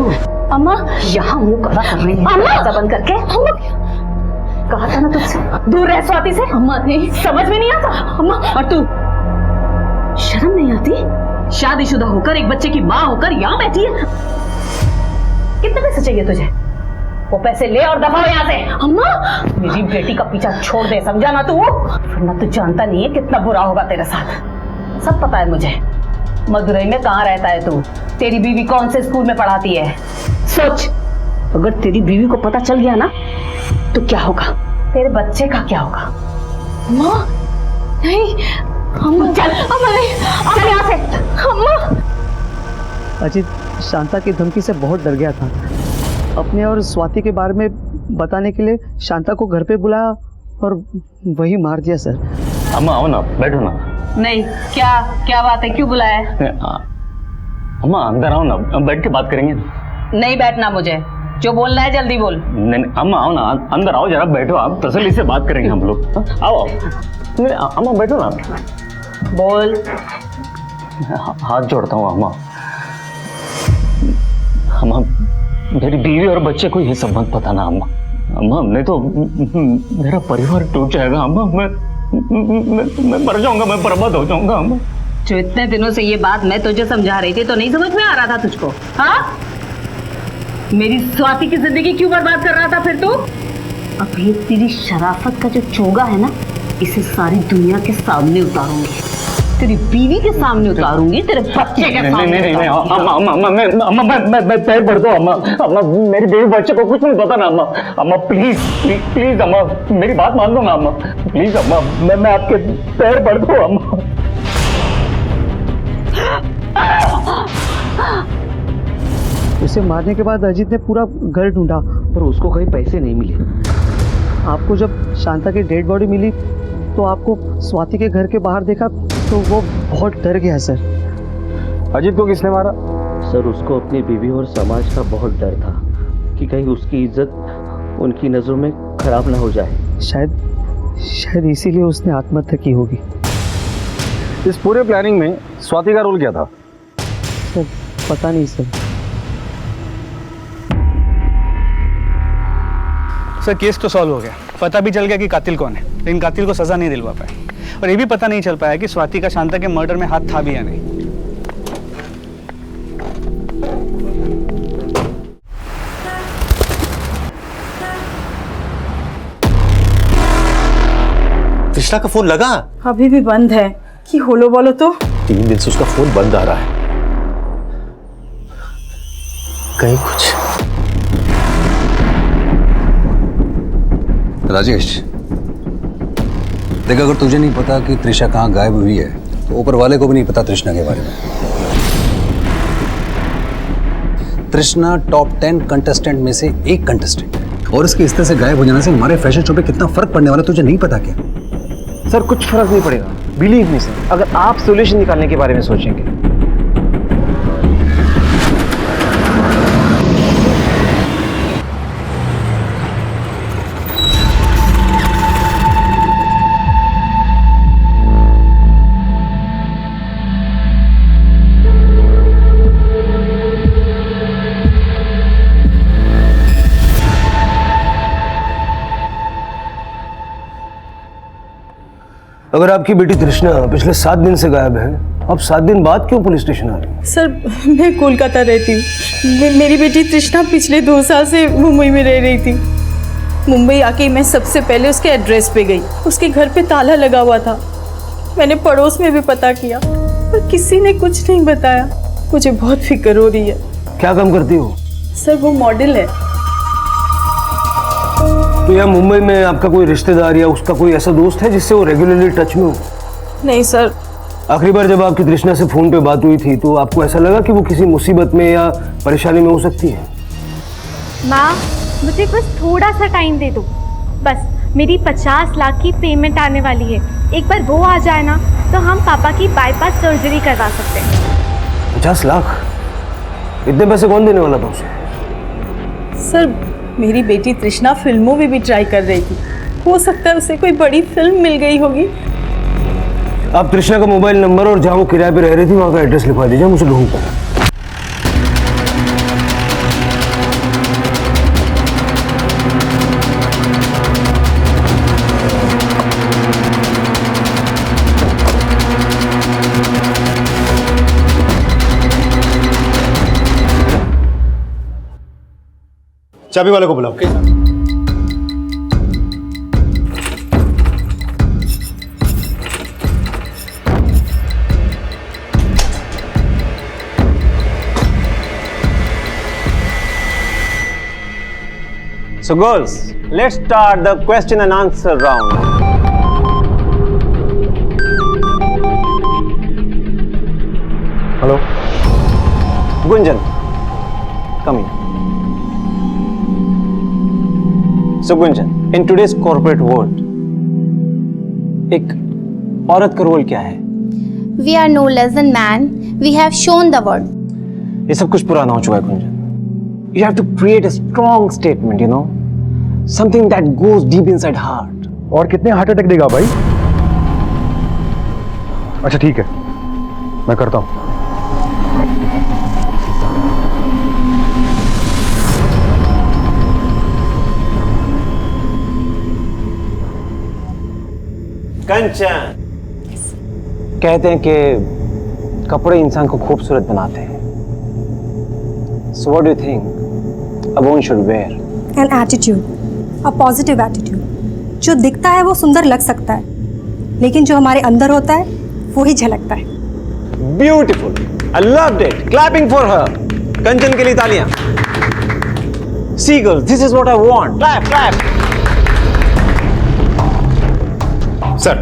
अम्मा यहाँ मुंह काला कर रही है। दरवाजा बंद करके। कहा था ना तुझसे दूर रह स्वाति से। अम्मा नहीं, समझ में नहीं आता। अम्मा, और तू शर्म नहीं आती? शादीशुदा होकर एक बच्चे की माँ होकर यहाँ बैठी है। कितने पैसे चाहिए तुझे? वो पैसे ले और दफा हो यहाँ से। अम्मा, मेरी बेटी का पीछा छोड़ दे, समझा ना तू? वरना तू जानता नहीं है कितना बुरा होगा तेरे साथ। सब पता है मुझे। मदुरई में कहाँ रहता है तू? तेरी बीवी कौन से स्कूल में पढ़ाती है? सोच, अगर तेरी बीवी को पता चल गया ना तो क्या होगा? तेरे बच्चे का क्या होगा? अम्मा नहीं, अम्मा चल, अम्मा नहीं, चल यहाँ से। अम्मा। अजीत शांता की धमकी से बहुत डर गया था। अपने और स्वाति के बारे में बताने के लिए शांता को घर पे बुलाया और वही मार दिया सर। अम्मा आओ ना, बैठो ना। नहीं, क्या बात है? क्यों बुलाया है? अम्मा अंदर आओ ना, बैठ के बात करेंगे। नहीं बैठना मुझे, जो बोलना है जल्दी बोल। नहीं अम्मा आओ ना, अंदर आओ, जरा बैठो, आप तसल्ली से बात करेंगे हम लोग। आओ अम्मा बैठो ना। बोल। हाथ जोड़ता हूँ अम्मा। अम्मा मेरी बीवी और बच्चे को ये सब मत पता ना अम्मा। अम्मा नहीं तो मेरा परिवार टूट जाएगा अम्मा। मैं मर जाऊंगा, मैं बर्बाद हो जाऊंगा अम्मा। जो इतने दिनों से ये बात मैं तुझे समझा रही थी तो नहीं समझ में आ रहा था तुझको? हाँ, मेरी स्वाति की जिंदगी क्यों बर्बाद कर रहा था फिर तू? अब ये तेरी शराफत का जो चोगा है ना, इसे सारी दुनिया के सामने उतारूंगी, तेरी बीवी के सामने उतारूंगी, तेरे बच्चे के सामने। नहीं अम्मा पैर पड़ दो अम्मा। अम्मा मेरी बीवी बच्चे को कुछ नहीं पता ना अम्मा। अम्मा प्लीज प्लीज प्लीज अम्मा, मेरी बात मान लो ना अम्मा, प्लीज अम्मा। मैं आपके पैर पड़ दो अम्मा। उसे मारने के बाद अजीत ने पूरा घर ढूंढा और उसको कहीं पैसे नहीं मिले। आपको जब शांता की डेड बॉडी मिली तो आपको स्वाति के घर के बाहर देखा तो वो बहुत डर गया सर। अजीत को किसने मारा? सर उसको अपनी बीवी और समाज का बहुत डर था कि कहीं उसकी इज्जत उनकी नज़रों में खराब ना हो जाए। शायद इसीलिए उसने आत्महत्या की होगी। इस पूरे प्लानिंग में स्वाति का रोल क्या था? सर पता नहीं सर। सर केस तो सॉल्व हो गया, पता भी चल गया कि कातिल कौन है, लेकिन कातिल को सजा नहीं दिलवा पाए। और ये भी पता नहीं चल पाया कि स्वाति का शांता के मर्डर में हाथ था भी या नहीं। कृष्णा का फोन लगा? अभी भी बंद है। कि होलो बोलो तो। 3 दिन से उसका फोन बंद आ रहा है। कहीं कुछ। राजेश देख, अगर तुझे नहीं पता कि त्रिशा कहाँ गायब हुई है तो ऊपर वाले को भी नहीं पता तृष्णा के बारे में। तृष्णा टॉप 10 कंटेस्टेंट में से एक कंटेस्टेंट है और इसके इस तरह से गायब हो जाने से हमारे फैशन शो पे कितना फर्क पड़ने वाला तुझे नहीं पता क्या? सर कुछ फर्क नहीं पड़ेगा, बिलीव मी सर, अगर आप सॉल्यूशन निकालने के बारे में सोचेंगे। अगर आपकी बेटी तृष्णा पिछले 7 दिन से गायब है, अब 7 दिन बाद क्यों पुलिस स्टेशन आ रही है? सर मैं कोलकाता रहती हूँ। मेरी बेटी तृष्णा पिछले 2 साल से मुंबई में रह रही थी। मुंबई आके मैं सबसे पहले उसके एड्रेस पे गई। उसके घर पे ताला लगा हुआ था। मैंने पड़ोस में भी पता किया पर किसी ने कुछ नहीं बताया। मुझे बहुत फिक्र हो रही है। क्या काम करती हो? सर वो मॉडल है। तो यहाँ मुंबई में आपका कोई रिश्तेदार या उसका कोई ऐसा दोस्त है जिससे वो रेगुलरली टच में हो? नहीं सर। आखिरी बार जब आपकी तृष्णा से फोन पे बात हुई थी तो आपको ऐसा लगा कि वो किसी मुसीबत में या परेशानी में हो सकती है? माँ मुझे बस थोड़ा सा टाइम दे दो, बस मेरी 50 लाख की पेमेंट आने वाली है। एक बार वो आ जाए ना तो हम पापा की बाईपास सर्जरी करवा सकते हैं। 50 लाख? इतने पैसे कौन देने वाला था उसे? सर मेरी बेटी तृष्णा फिल्मों में भी ट्राई कर रही थी। हो सकता है उसे कोई बड़ी फिल्म मिल गई होगी। आप तृष्णा का मोबाइल नंबर और जहाँ वो किराए पे रह रही थी वहाँ का एड्रेस लिखवा दीजिए, मुझे ढूंढता है। चाबी वाले को बुलाओ। So girls, let's start the question and answer round. Hello. Gunjan, come here. So Gunjan, in today's corporate world, एक औरत का रोल क्या है? We are no less than man. We have shown the world. ये सब कुछ पुराना हो चुका है Gunjan. You have to create a strong statement, you know, something that goes deep inside heart. और कितने हार्ट अटैक देगा भाई? अच्छा ठीक है, मैं करता हूं. कंचन, कहते हैं कि कपड़े इंसान को खूबसूरत बनाते हैं. So what do you think a woman should wear? An attitude, a positive attitude. जो दिखता है वो सुंदर लग सकता है, लेकिन जो हमारे अंदर होता है वो ही झलकता है. Beautiful. I loved it. Clapping for her. कंचन के लिए तालियां. See girls, this is what I want. Clap, clap. Sir,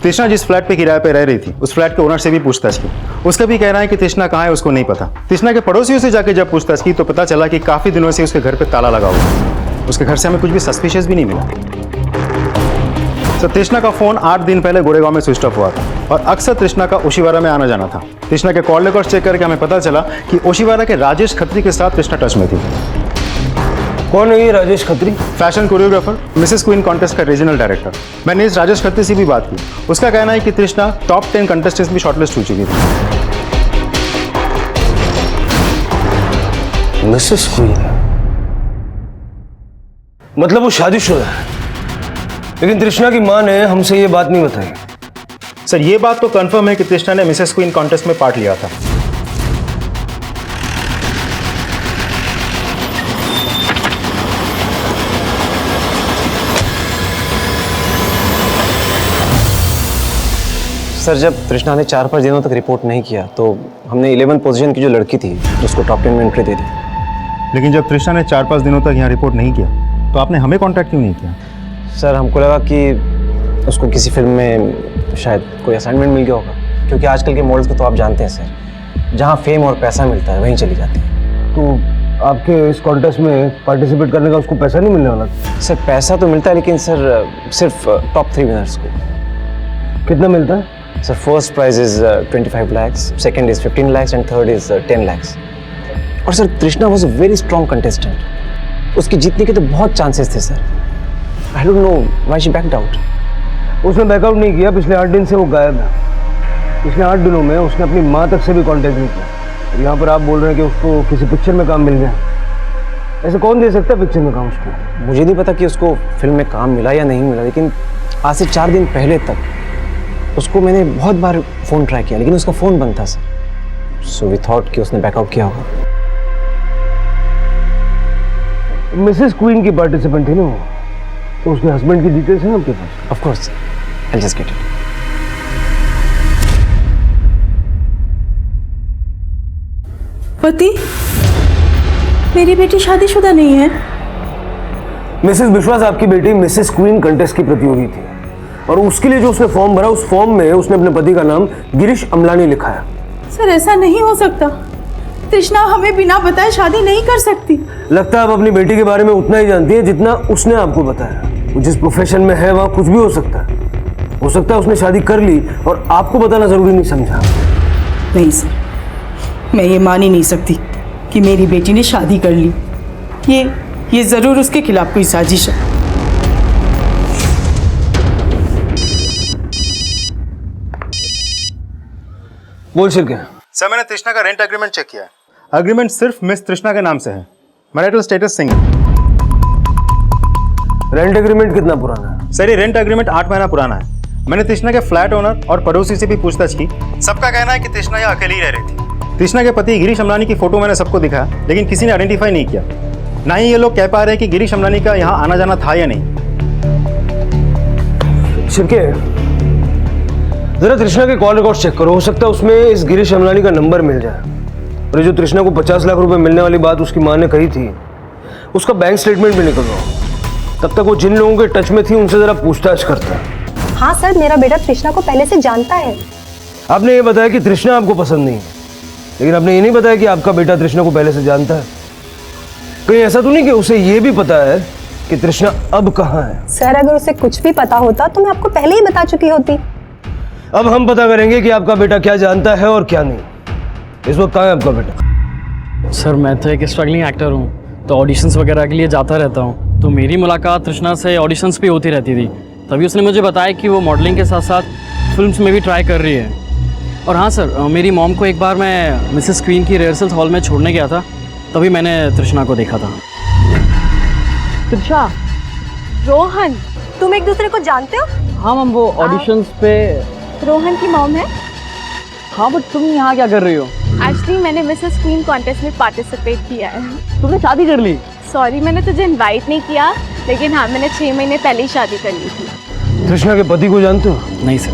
तृष्णा जिस फ्लैट पे किराए पे रह रही थी उस फ्लैट के ओनर से भी पूछताछ की. उसका भी कहना है कि तृष्णा कहाँ है उसको नहीं पता. तृष्णा के पड़ोसियों से जाके जब पूछताछ की तो पता चला कि काफी दिनों से उसके घर पे ताला लगा हुआ. उसके घर से हमें कुछ भी सस्पिशियस भी नहीं मिला. सर, तृष्णा का फोन 8 दिन पहले गोरेगांव में स्विच ऑफ हुआ था और अक्सर तृष्णा का ओशिवारा में आना जाना था. तृष्णा के कॉल रिकॉर्ड चेक करके हमें पता चला कि ओशिवारा के राजेश खत्री के साथ तृष्णा टच में थी. कौन है ये Rajesh Khatri? Fashion choreographer, Mrs queen contest का रीजनल डायरेक्टर. मैंने इस राजेश खत्री से भी बात की. उसका कहना है कि तृष्णा टॉप 10 कंटेस्टेंट्स में शॉर्टलिस्ट हो चुकी थी. मिसेस क्वीन मतलब वो शादीशुदा है, लेकिन तृष्णा की मां ने हमसे ये बात नहीं बताई. सर, ये बात तो कंफर्म है कि तृष्णा ने मिसेस क्वीन कॉन्टेस्ट में पार्ट लिया था. सर, जब तृष्णा ने 4-5 दिनों तक रिपोर्ट नहीं किया तो हमने 11 पोजीशन की जो लड़की थी उसको टॉप 10 में एंट्री दे दी. लेकिन जब तृष्णा ने 4-5 दिनों तक यहाँ रिपोर्ट नहीं किया तो आपने हमें कांटेक्ट क्यों नहीं किया? सर, हमको लगा कि उसको किसी फिल्म में शायद कोई असाइनमेंट मिल गया होगा, क्योंकि आजकल के मॉडल्स को तो आप जानते हैं सर, जहाँ फेम और पैसा मिलता है वहीं चली जाती है. तो आपके इस कॉन्टेस्ट में पार्टिसिपेट करने का उसको पैसा नहीं मिलने वाला? सर, पैसा तो मिलता है, लेकिन सर सिर्फ टॉप 3 विनर्स को. कितना मिलता है? Sir, first prize is 25 lakhs, second is 15 lakhs and third is 10 lakhs. और sir, Trishna was a very strong contestant. उसके जीतने के तो बहुत चांसेस थे sir. I don't know why she backed out. उसने बैकआउट नहीं किया. पिछले 8 दिन से वो गायब है. पिछले 8 दिनों में उसने अपनी माँ तक से भी कांटेक्ट नहीं किया. यहाँ पर आप बोल रहे हैं कि उसको किसी पिक्चर में काम मिल गया. ऐसे कौन दे सकता है पिक्चर में काम उसको? मुझे नहीं पता कि उसको फिल्म में काम मिला या नहीं मिला, लेकिन आज से 4 दिन पहले तक उसको मैंने बहुत बार फ़ोन ट्राई किया, लेकिन उसका फ़ोन बंद था सर. सो वी थॉट कि उसने बैकआउट किया होगा. मिसेस क्वीन की पार्टिसिपेंट थी ना वो, तो उसके हस्बैंड की डिटेल्स हैं आपके पास? Of course, I just get it. पति, मेरी बेटी शादीशुदा नहीं है. मिसेस विश्वास आपकी बेटी मिसेस क्वीन कंटेस्ट की प्रतियोगी थी और उसके लिए जो उसने फॉर्म भरा उस फॉर्म में उसने अपने पति का नाम गिरीश अमलानी लिखा है. सर, ऐसा नहीं हो सकता. तृष्णा हमें बिना बताए शादी नहीं कर सकती. लगता है आप अपनी बेटी के बारे में उतना ही जानती है जितना उसने आपको बताया. वो जिस प्रोफेशन में है वहाँ कुछ भी हो सकता है. हो सकता है उसने शादी कर ली और आपको बताना जरूरी नहीं समझा. नहीं सर, मैं ये मान ही नहीं सकती कि मेरी बेटी ने शादी कर ली. ये जरूर उसके खिलाफ कोई साजिश है. बोल शिरके. सर, मैंने तृष्णा का रेंट एग्रीमेंट चेक किया है. एग्रीमेंट सिर्फ मिस तृष्णा के नाम से है. Marital status single. Rent agreement कितना पुराना है? सर, ये रेंट एग्रीमेंट 8 महीना पुराना है. मैंने तृष्णा के फ्लैट ओनर और पड़ोसी से भी पूछताछ की. सबका कहना है कि तृष्णा यहाँ अकेली ही रह रही थी. तृष्णा के पति गिरीश अमलानी की फोटो मैंने सबको दिखाया, लेकिन किसी ने आइडेंटिफाई नहीं किया. ना ही ये लोग कह पा रहे हैं कि गिरीश अमलानी का यहाँ आना जाना था या नहीं। शिवके, जरा तृष्णा के कॉल रिकॉर्ड चेक करो, हो सकता है उसमें इस गिरीश अमलानी का नंबर मिल जाए। और ये जो तृष्णा को 50 लाख रुपए मिलने वाली बात उसकी माँ ने कही थी, उसका बैंक स्टेटमेंट भी निकल रहा। तब तक वो जिन लोगों के टच में थी उनसे जरा पूछताछ करता है। हाँ सर, मेरा बेटा तृष्णा को पहले से जानता है। आपने ये बताया कि तृष्णा आपको पसंद नहीं है, लेकिन आपने ये नहीं बताया कि आपका बेटा तृष्णा को पहले से जानता है। कहीं ऐसा तो नहीं कि उसे ये भी पता है कि तृष्णा अब कहाँ है? सर, अगर उसे कुछ भी पता होता तो मैं आपको पहले ही बता चुकी होती। अब हम पता करेंगे कि आपका बेटा क्या जानता है और क्या नहीं। इस वक्त कहाँ है आपका बेटा? सर, मैं तो एक स्ट्रगलिंग एक्टर हूँ, तो ऑडिशंस वगैरह के लिए जाता रहता हूँ। तो मेरी मुलाकात तृष्णा से ऑडिशंस भी होती रहती थी। तभी उसने मुझे बताया कि वो मॉडलिंग के साथ साथ फिल्म्स में भी ट्राई कर रही है। और हाँ सर, मेरी मॉम को एक बार मैं मिसेस क्वीन की रिहर्सल्स हॉल में छोड़ने गया था, तभी मैंने तृष्णा को देखा था। तृषा, रोहन, तुम एक दूसरे को जानते हो? हाँ मैम, वो ऑडिशंस पे। रोहन की मॉम है। हाँ, बट तुम यहाँ क्या कर रही हो? एक्चुअली मैंने मिसेस क्वीन कॉन्टेस्ट में पार्टिसिपेट किया है। तुमने शादी कर ली? सॉरी, मैंने तुझे इनवाइट नहीं किया, लेकिन हाँ, मैंने 6 महीने पहले ही शादी कर ली थी। तृष्णा के पति को जानते हो? नहीं सर।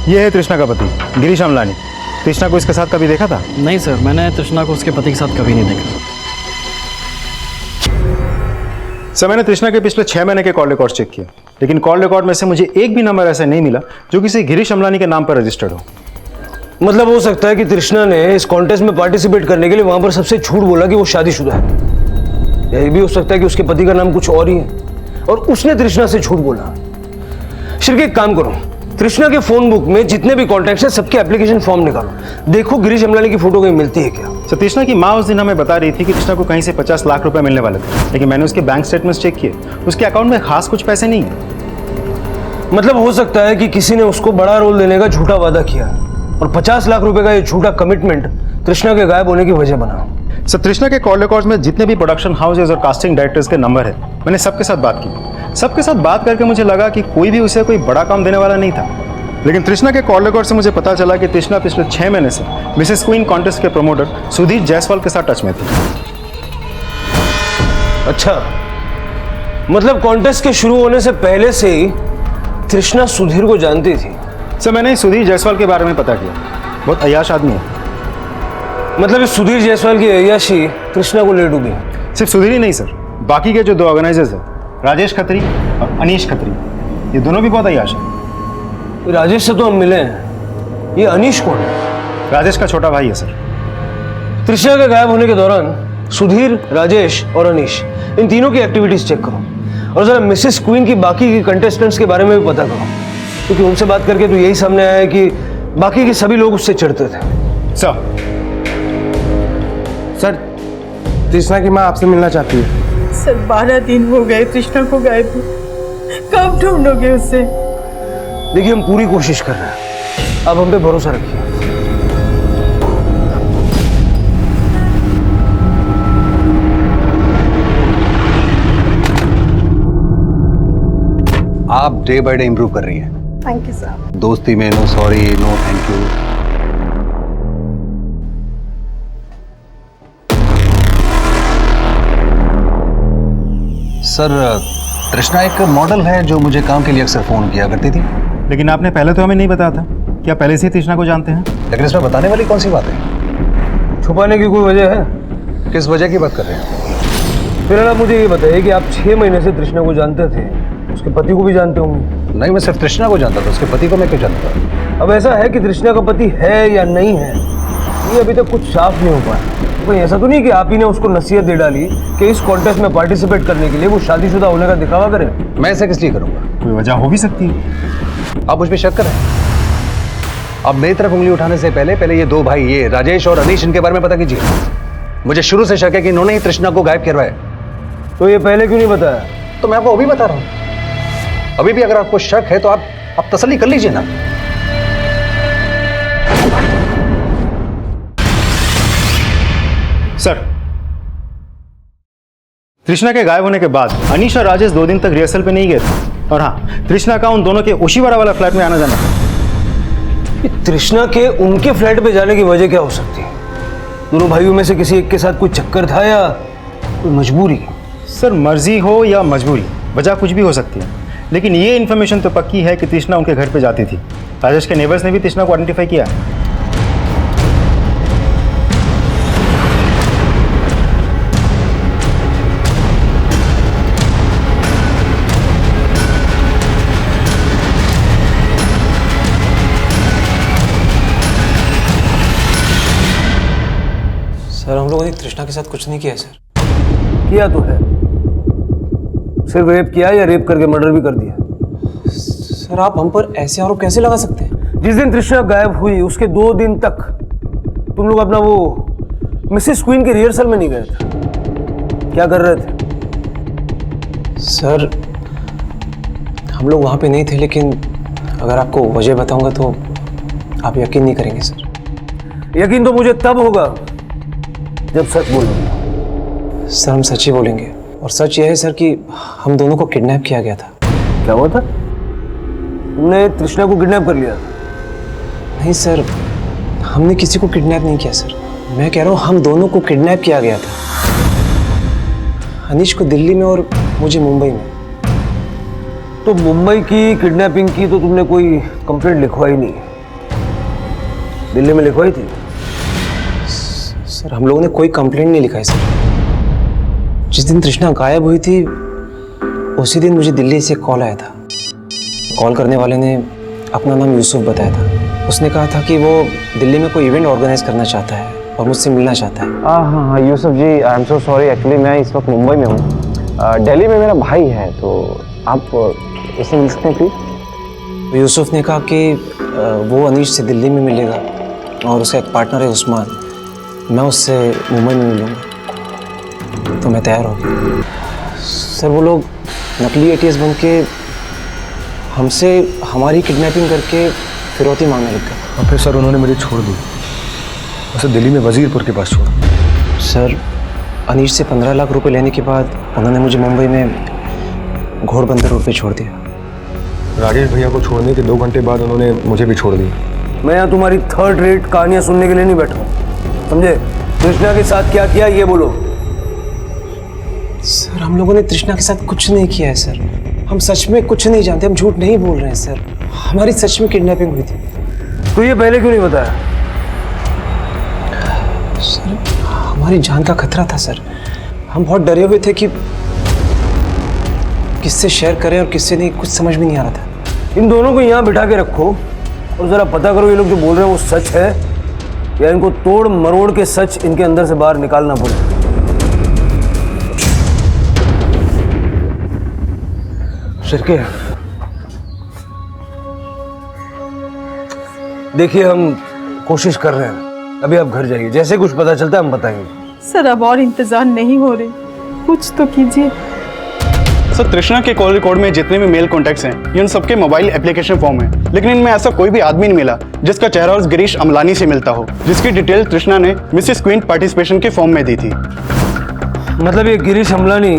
ये है तृष्णा का पति, गिरीश अमलानी। तृष्णा को इसके साथ कभी देखा था? नहीं सर, मैंने तृष्णा को उसके पति के साथ कभी नहीं देखा। सर, मैंने तृष्णा के पिछले 6 महीने के कॉल रिकॉर्ड चेक किए, लेकिन कॉल रिकॉर्ड में से मुझे एक भी नंबर ऐसा नहीं मिला जो किसी गिरीश अमलानी के नाम पर रजिस्टर्ड हो। मतलब हो सकता है कि तृष्णा ने इस कॉन्टेस्ट में पार्टिसिपेट करने के लिए वहां पर सबसे झूठ बोला कि वो शादीशुदा है। यह भी हो सकता है कि उसके पति का नाम कुछ और ही है और उसने तृष्णा से झूठ बोला। शिरके, एक काम करो, तृष्णा के फोन बुक में जितने भी कॉन्टैक्ट्स हैं सबके एप्लीकेशन फॉर्म निकालो, देखो गिरीश अमलानी की फोटो कहीं मिलती है क्या। सर, तृष्णा की माँ उस दिन हमें बता रही थी कि तृष्णा को कहीं से 50 लाख रुपए मिलने वाले थे, लेकिन मैंने उसके बैंक स्टेटमेंट्स चेक किए, उसके अकाउंट में खास कुछ पैसे नहीं है। मतलब हो सकता है कि किसी ने उसको बड़ा रोल देने का झूठा वादा किया और 50 लाख रुपए का ये झूठा कमिटमेंट तृष्णा के गायब होने की वजह बना। सर, तृष्णा के कॉल रिकॉर्ड्स में जितने भी प्रोडक्शन हाउसेज और कास्टिंग डायरेक्टर्स के नंबर है, मैंने सबके साथ बात की। सबके साथ बात करके मुझे लगा कि कोई भी उसे कोई बड़ा काम देने वाला नहीं था, लेकिन तृष्णा के कॉल रिकॉर्ड से मुझे पता चला कि तृष्णा पिछले 6 महीने से मिसेस क्वीन कॉन्टेस्ट के प्रमोटर सुधीर जायसवाल के साथ टच में थी। अच्छा, मतलब कॉन्टेस्ट के शुरू होने से पहले से ही तृष्णा सुधीर को जानती थी? सर, मैंने सुधीर जायसवाल के बारे में पता किया, बहुत अय्याश आदमी है। मतलब इस सुधीर जायसवाल की अय्याशी तृष्णा को ले डूबी? सिर्फ सुधीर ही नहीं सर, बाकी के जो 2 ऑर्गेनाइजर्स हैं, राजेश खत्री और अनीश खत्री, ये दोनों भी बहुत अय्याश हैं। राजेश से तो हम मिले हैं, ये अनीश कौन है? राजेश का छोटा भाई है सर। तृष्णा के गायब होने के दौरान सुधीर, राजेश और अनीश, इन तीनों की एक्टिविटीज चेक करो और जरा मिसेस क्वीन की बाकी की कंटेस्टेंट्स के बारे में भी पता करो, क्योंकि उनसे बात करके तो यही सामने आया है कि बाकी के सभी लोग उससे चिढ़ते थे। सर, तृष्णा की माँ आपसे मिलना चाहती है। सर, 12 दिन हो गए तृष्णा को गायब, कब ढूंढोगे उससे? देखिए, हम पूरी कोशिश कर रहे हैं, अब हम पे भरोसा रखिए। आप डे बाय डे इंप्रूव कर रही हैं। Thank you sir. दोस्ती में no sorry, no thank you. Sir, Trishna एक मॉडल है जो मुझे काम के लिए अक्सर फोन किया करती थी। लेकिन आपने पहले तो हमें नहीं बताया था। क्या पहले से ही तृष्णा को जानते हैं? लेकिन इसमें बताने वाली कौन सी बात है? छुपाने की कोई वजह है? किस वजह की बात कर रहे हैं? फिर आप मुझे ये बताइए कि आप 6 महीने से तृष्णा को जानते थे, उसके पति को भी जानते होंगे? नहीं, मैं सिर्फ तृष्णा को जानता था, उसके पति को मैं क्यों जानता? अब ऐसा है कि तृष्णा का पति है या नहीं है, ये अभी तक कुछ साफ नहीं हो पाया। कोई ऐसा तो नहीं कि आप ही ने उसको नसीहत दे डाली कि इस कॉन्टेस्ट में पार्टिसिपेट करने के लिए वो शादीशुदा होने का दिखावा करे? मैं ऐसा किस लिए करूंगा? कोई वजह हो भी सकती है। आप मुझ पर शक करें। अब मेरी तरफ उंगली उठाने से पहले ये 2 भाई, ये राजेश और अनीश, इनके बारे में पता कीजिए। मुझे शुरू से शक है कि इन्होंने ही तृष्णा को गायब करवाया। तो ये पहले क्यों नहीं बताया? तो मैं आपको अभी बता रहा हूं। अभी भी अगर आपको शक है तो आप तसल्ली कर लीजिए ना। सर, तृष्णा के गायब होने के बाद अनीश और राजेश 2 दिन तक रिहर्सल पे नहीं गए थे। और हाँ, तृष्णा का उन दोनों के ओशीवाड़ा वाला फ्लैट में आना जाना था। तृष्णा के उनके फ्लैट पे जाने की वजह क्या हो सकती है? दोनों भाइयों में से किसी एक के साथ कोई चक्कर था या कोई मजबूरी? सर मर्जी हो या मजबूरी, वजह कुछ भी हो सकती है, लेकिन ये इन्फॉर्मेशन तो पक्की है कि तृष्णा उनके घर पे जाती थी। राजेश के नेबर्स ने भी तृष्णा को आइडेंटिफाई किया। सर हम लोगों ने तृष्णा के साथ कुछ नहीं किया सर। किया तो है, सिर्फ रेप किया या रेप करके मर्डर भी कर दिया? सर आप हम पर ऐसे आरोप कैसे लगा सकते हैं? जिस दिन तृष्णा गायब हुई उसके 2 दिन तक तुम लोग अपना वो मिसेस क्वीन के रिहर्सल में नहीं गए थे, क्या कर रहे थे? सर हम लोग वहाँ पे नहीं थे, लेकिन अगर आपको वजह बताऊंगा तो आप यकीन नहीं करेंगे सर। यकीन तो मुझे तब होगा जब सच बोलूंगा। सर हम सच ही बोलेंगे, और सच यह है सर कि हम दोनों को किडनैप किया गया था। क्या हुआ था? तुमने तृष्णा को किडनैप कर लिया? नहीं सर, हमने किसी को किडनैप नहीं किया सर। मैं कह रहा हूँ हम दोनों को किडनैप किया गया था, अनीश को दिल्ली में और मुझे मुंबई में। तो मुंबई की किडनैपिंग की तो तुमने कोई कंप्लेंट लिखवाई नहीं, दिल्ली में लिखवाई थी? सर हम लोगों ने कोई कंप्लेंट नहीं लिखा है सर। जिस दिन तृष्णा गायब हुई थी उसी दिन मुझे दिल्ली से कॉल आया था। कॉल करने वाले ने अपना नाम यूसुफ बताया था। उसने कहा था कि वो दिल्ली में कोई इवेंट ऑर्गेनाइज करना चाहता है और मुझसे मिलना चाहता है। हाँ Yusuf ji, I am so sorry, actually मैं इस वक्त मुंबई में हूँ। दिल्ली में मेरा भाई है, तो आप उससे मिल सकते हैं प्लीज? यूसुफ ने कहा कि वो अनीश से दिल्ली में मिलेगा और उसका एक पार्टनर है उस्मान, मैं उससे मुंबई में मिलूँगा। तो मैं तैयार हो गया सर। वो लोग नकली एटीएस बन के हमसे हमारी किडनैपिंग करके फिरौती मांगने लग गए। और फिर सर उन्होंने मुझे छोड़ दी, उसे दिल्ली में वजीरपुर के पास छोड़ा। सर अनीश से 15 लाख रुपए लेने के बाद उन्होंने मुझे मुंबई में घोड़बंदर रोड पे छोड़ दिया। राजेश भैया को छोड़ने के 2 घंटे बाद उन्होंने मुझे भी छोड़ दिया। मैं यहाँ तुम्हारी 3rd रेट कहानियाँ सुनने के लिए नहीं बैठा हूँ, समझे? तृष्णा के साथ क्या किया ये बोलो। सर हम लोगों ने तृष्णा के साथ कुछ नहीं किया है सर। हम सच में कुछ नहीं जानते, हम झूठ नहीं बोल रहे हैं सर। हमारी सच में किडनैपिंग हुई थी। तो ये पहले क्यों नहीं बताया? सर हमारी जान का खतरा था सर। हम बहुत डरे हुए थे कि किससे शेयर करें और किससे नहीं, कुछ समझ में नहीं आ रहा था। इन दोनों को यहाँ बिठा के रखो और ज़रा पता करो ये लोग जो बोल रहे हैं वो सच है या इनको तोड़ मरोड़ के सच इनके अंदर से बाहर निकालना पड़े। शिरके, देखिए हम कोशिश कर रहे हैं, अभी आप घर जाइए, जैसे कुछ पता चलता है हम बताएंगे। सर अब और इंतजार नहीं हो रही, कुछ तो कीजिए। सर तृष्णा के कॉल रिकॉर्ड में जितने भी मेल कॉन्टैक्ट्स हैं ये उन सबके मोबाइल एप्लीकेशन फॉर्म है, लेकिन इनमें ऐसा कोई भी आदमी नहीं मिला जिसका चेहरा उस गिरीश अमलानी से मिलता हो, जिसकी डिटेल तृष्णा ने मिसेस क्वीन पार्टिसिपेशन के फॉर्म में दी थी। मतलब ये गिरीश अमलानी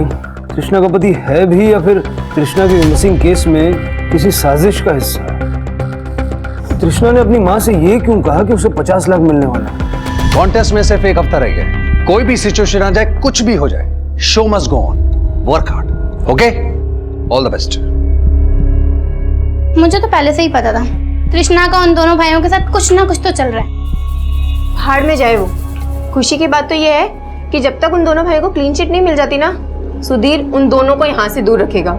तृष्णा का पति है भी या फिर तृष्णा के मिसिंग केस में किसी साजिश का हिस्सा है? तृष्णा ने अपनी माँ से ये क्यों कहा कि उसे 50 लाख मिलने वाला है? कॉन्टेस्ट में सिर्फ 1 हफ्ता रह गया, कोई भी सिचुएशन आ जाए, कुछ भी हो जाए, show must go on, work hard, okay? All the best. मुझे तो पहले से ही पता था तृष्णा का उन दोनों भाइयों के साथ कुछ ना कुछ तो चल रहा है। भाड़ में जाए वो। खुशी की बात तो ये है कि जब तक उन दोनों भाइयों को क्लीन चिट नहीं मिल जाती ना, सुधीर उन दोनों को यहाँ से दूर रखेगा।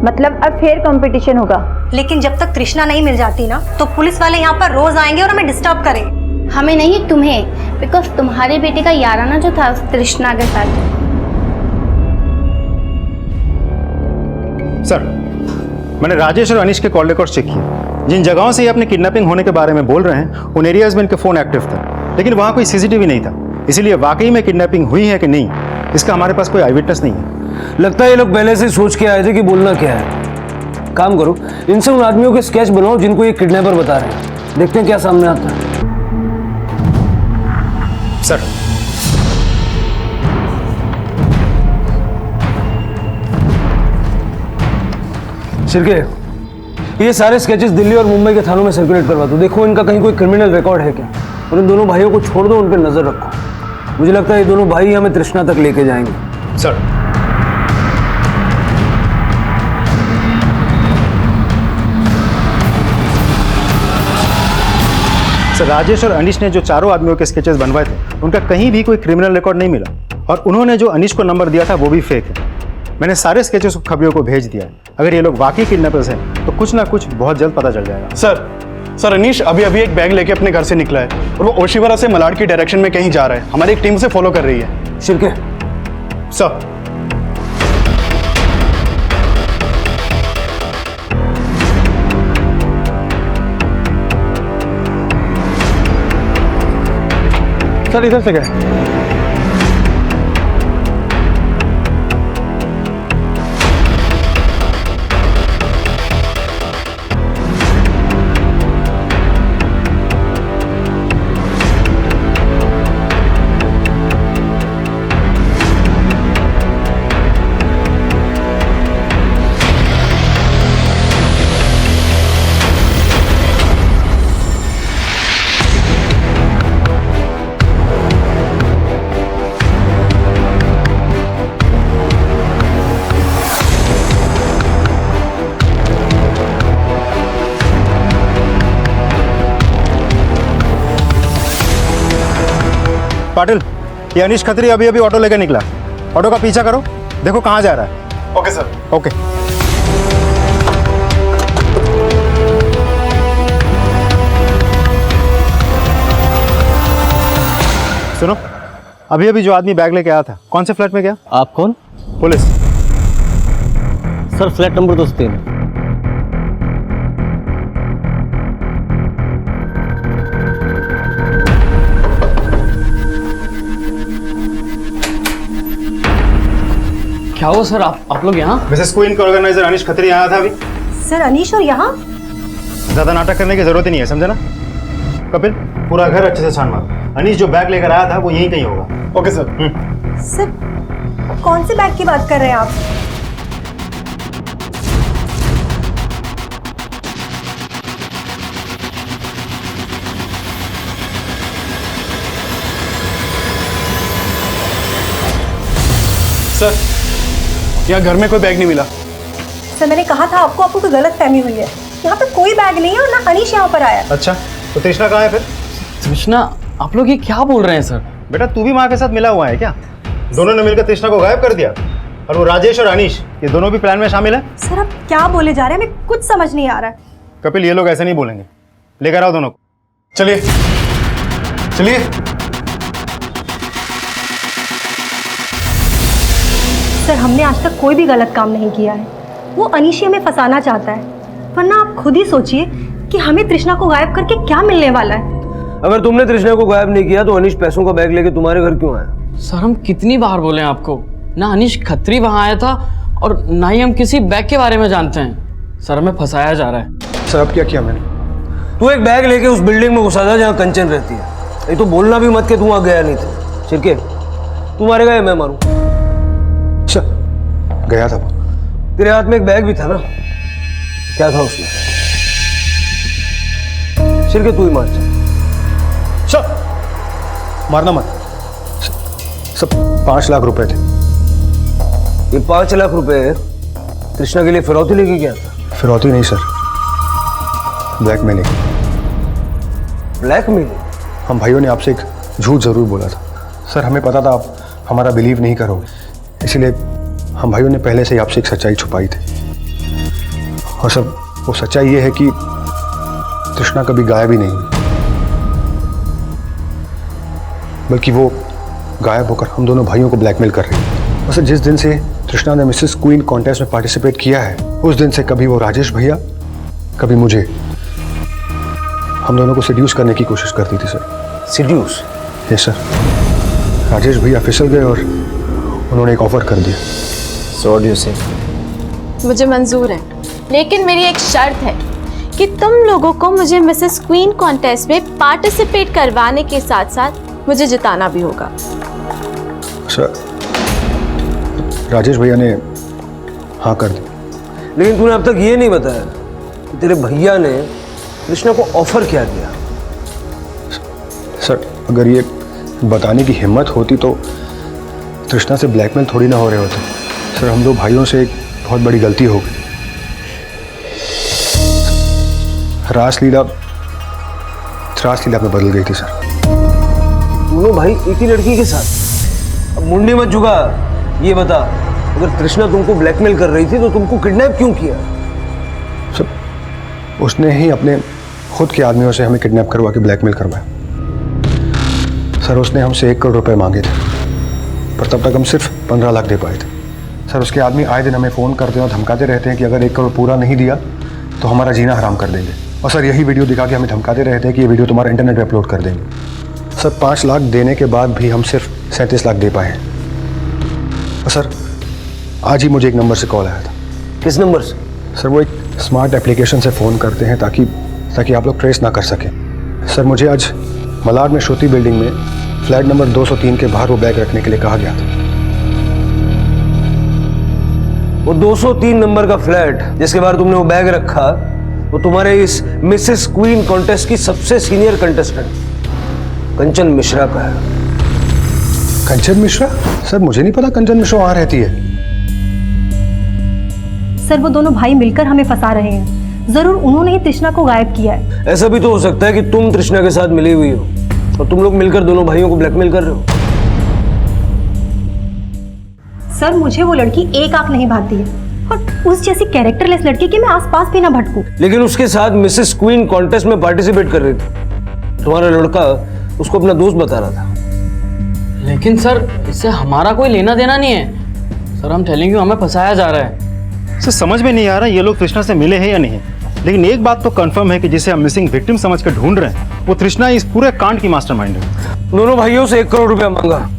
मतलब अब फिर कंपटीशन होगा। लेकिन जब तक तृष्णा नहीं मिल जाती ना तो पुलिस वाले यहाँ पर रोज आएंगे और हमें डिस्टर्ब करेंगे। हमें नहीं, तुम्हें, बिकॉज तुम्हारे बेटे का याराना जो था तृष्णा के साथ। सर मैंने राजेश और अनीश के कॉल रिकॉर्ड चेक किए। जिन जगहों से ये अपने किडनैपिंग होने के बारे में बोल रहे हैं उन एरियाज में इनके फ़ोन एक्टिव था, लेकिन वहाँ कोई सीसीटीवी नहीं था। इसीलिए वाकई में किडनैपिंग हुई है कि नहीं इसका हमारे पास कोई आई विटनेस नहीं है। लगता है ये लोग पहले से सोच के आए थे कि बोलना क्या है। काम करो, इनसे उन आदमियों के स्केच बनाओ जिनको ये किडनैपर बता रहे हैं, देखते हैं क्या सामने आता है। सर शिरके, ये सारे स्केचेस दिल्ली और मुंबई के थानों में सर्कुलेट करवा दो, देखो इनका कहीं कोई क्रिमिनल रिकॉर्ड है क्या। और इन दोनों भाइयों को छोड़ दो, उन पर नजर रखो। मुझे लगता है ये दोनों भाई हमें तृष्णा तक लेके जाएंगे। सर राजेश और अनीश ने जो चारों आदमियों के स्केचेस बनवाए थे उनका कहीं भी कोई क्रिमिनल रिकॉर्ड नहीं मिला, और उन्होंने जो अनीश को नंबर दिया था वो भी फेक है। मैंने सारे स्केचेस खबरियों को भेज दिया है। अगर ये लोग वाकई किडनैपर्स हैं तो कुछ ना कुछ बहुत जल्द पता चल जाएगा। सर अनीश अभी एक बैग लेके अपने घर से निकला है और वो ओशिवरा से मलाड की डायरेक्शन में कहीं जा रहा है। हमारी एक टीम उसे फॉलो कर रही है। शिरके सर सर इधर से गए। पाटिल, ये अनीश खत्री अभी ऑटो लेकर निकला। ऑटो का पीछा करो, देखो कहाँ जा रहा है। Okay sir. ओके। सुनो, अभी जो आदमी बैग लेके आया था कौन से फ्लैट में गया? आप कौन? पुलिस। Sir flat number 203। क्या हुआ सर? आप लोग यहाँ? मिसेस क्वीन का ऑर्गेनाइजर अनीश खत्री आया था अभी। सर अनीश और यहाँ? ज्यादा नाटक करने की जरूरत ही नहीं है, समझे ना? कपिल, पूरा घर अच्छे से छान मारो। अनीश जो बैग लेकर आया था वो यहीं कहीं होगा। Okay sir. सर कौन से बैग की बात कर रहे हैं आप? सर यहाँ घर में कोई बैग नहीं मिला। सर मैंने कहा था आपको कोई गलत फहमी हुई है। यहाँ पे कोई बैग नहीं है और ना अनीश यहाँ पर आया। अच्छा, तो तृष्णा कहाँ है फिर? तृष्णा, आप लोग ये क्या बोल रहे हैं सर? बेटा तू भी माँ के साथ मिला हुआ है क्या? दोनों ने मिलकर तृष्णा को गायब कर दिया, और वो राजेश और अनीश ये दोनों भी प्लान में शामिल है। सर आप क्या बोले जा रहे हैं, हमें कुछ समझ नहीं आ रहा है। कपिल, ये लोग ऐसे नहीं बोलेंगे। लेकर आओ दोनों को। चलिए चलिए। सर हमने आज तक कोई भी गलत काम नहीं किया है। वो अनीश हमें फंसाना चाहता है, वरना आप खुद ही सोचिए कि हमें तृष्णा को गायब करके क्या मिलने वाला है। अगर तुमने तृष्णा को गायब नहीं किया तो अनीश पैसों का बैग लेके तुम्हारे घर क्यों आया? सर हम कितनी बार बोले आपको, ना अनीश खत्री वहां आया था और ना ही हम किसी बैग के बारे में जानते हैं। सर हमें फंसाया जा रहा है। सर अब क्या किया मैंने? तू एक बैग लेके उस बिल्डिंग में घुसा था जहाँ कंचन रहती है। ये तो बोलना भी मत के तू वहां गया नहीं था। शिरके, तू मारेगा या मैं मारूं? अच्छा, गया था। तेरे हाथ में एक बैग भी था ना, क्या था उसमें? शिरके तू ही मार। चल मारना मत। सब 5 लाख रुपए थे। ये 5 लाख रुपए तृष्णा के लिए फिरौती लेके गया था? फिरौती नहीं सर, ब्लैकमेलिंग। ब्लैकमेलिंग? हम भाइयों ने आपसे एक झूठ जरूर बोला था सर। हमें पता था आप हमारा बिलीव नहीं करोगे, इसलिए हम भाइयों ने पहले से ही आपसे एक सच्चाई छुपाई थी। और सर वो सच्चाई ये है कि तृष्णा कभी गायब ही नहीं हुई, बल्कि वो गायब होकर हम दोनों भाइयों को ब्लैकमेल कर रही है। और सर जिस दिन से तृष्णा ने मिसेस क्वीन कॉन्टेस्ट में पार्टिसिपेट किया है, उस दिन से कभी वो राजेश भैया, कभी मुझे, हम दोनों को सिड्यूस करने की कोशिश करती थी sir. Seduce? Yes sir. Rajesh भैया फिसल गए और उन्होंने एक ऑफर कर दिया। सो व्हाट डू यू से? मुझे मंजूर है, लेकिन मेरी एक शर्त है कि तुम लोगों को मुझे मिसेस क्वीन कॉन्टेस्ट में पार्टिसिपेट करवाने के साथ साथ मुझे जिताना भी होगा। सर राजेश भैया ने हाँ कर दी। लेकिन तूने अब तक ये नहीं बताया कि तेरे भैया ने कृष्णा को ऑफर क्या दिया। सर अगर ये बताने की हिम्मत होती तो तृष्णा से ब्लैकमेल थोड़ी ना हो रहे होते। सर हम दो भाइयों से एक बहुत बड़ी गलती हो गई। रासलीला में बदल गई थी सर। दोनों भाई एक ही लड़की के साथ। अब मुंडी मत झुका, ये बता, अगर तृष्णा तुमको ब्लैकमेल कर रही थी तो तुमको किडनैप क्यों किया? सर उसने ही अपने खुद के आदमियों से हमें किडनैप करवा के ब्लैकमेल करवाया। सर उसने हमसे 1 करोड़ रुपए मांगे थे, पर तब तक हम सिर्फ 15 लाख दे पाए थे। सर उसके आदमी आए दिन हमें फ़ोन करते हैं और धमकाते रहते हैं कि अगर 1 करोड़ पूरा नहीं दिया तो हमारा जीना हराम कर देंगे। और सर यही वीडियो दिखा के हमें धमकाते रहते हैं कि ये वीडियो तुम्हारा इंटरनेट पे अपलोड कर देंगे। सर 5 लाख देने के बाद भी हम सिर्फ 37 लाख दे पाए हैं। और सर आज ही मुझे एक नंबर से कॉल आया था। किस नंबर से? सर वो एक स्मार्ट एप्लीकेशन से फ़ोन करते हैं ताकि आप लोग ट्रेस ना कर सकें। सर मुझे आज मलाड में श्रुति बिल्डिंग में फ्लैट नंबर 203 के बाहर वो बैग रखने के लिए कहा गया था। वो 203 नंबर का फ्लैट जिसके बाहर तुमने वो बैग रखा, वो तुम्हारे इस मिसेस क्वीन कॉन्टेस्ट की सबसे सीनियर कंटेस्टेंट कंचन मिश्रा का है। कंचन मिश्रा? सर मुझे नहीं पता कंचन मिश्रा वहां रहती है। सर वो दोनों भाई मिलकर हमें फंसा रहे हैं। जरूर उन्होंने ही तृष्णा को गायब किया है। ऐसा भी तो हो सकता है कि तुम तृष्णा के साथ मिली हुई हो और तुम लोग मिलकर दोनों भाइयों को ब्लैकमेल कर रहे हो। सर मुझे वो लड़की एक आंख नहीं भाती है, और उस जैसी कैरेक्टरलेस लड़की के मैं आसपास भी ना भटकूं। लेकिन उसके साथ मिसेस क्वीन कॉन्टेस्ट में पार्टिसिपेट कर रही थी। तुम्हारा लड़का उसको अपना दोस्त बता रहा था। लेकिन सर इससे हमारा कोई लेना देना नहीं है। सर हम टेलिंग यू, हमें फंसाया जा रहा है। सर समझ में नहीं आ रहा ये लोग तृष्णा से मिले हैं या नहीं, लेकिन एक बात तो कंफर्म है कि जिसे हम मिसिंग विक्टिम समझ कर ढूंढ रहे हैं वो तृष्णा इस पूरे कांड की मास्टरमाइंड है। दोनों भाइयों से 1 करोड़ रुपया मांगा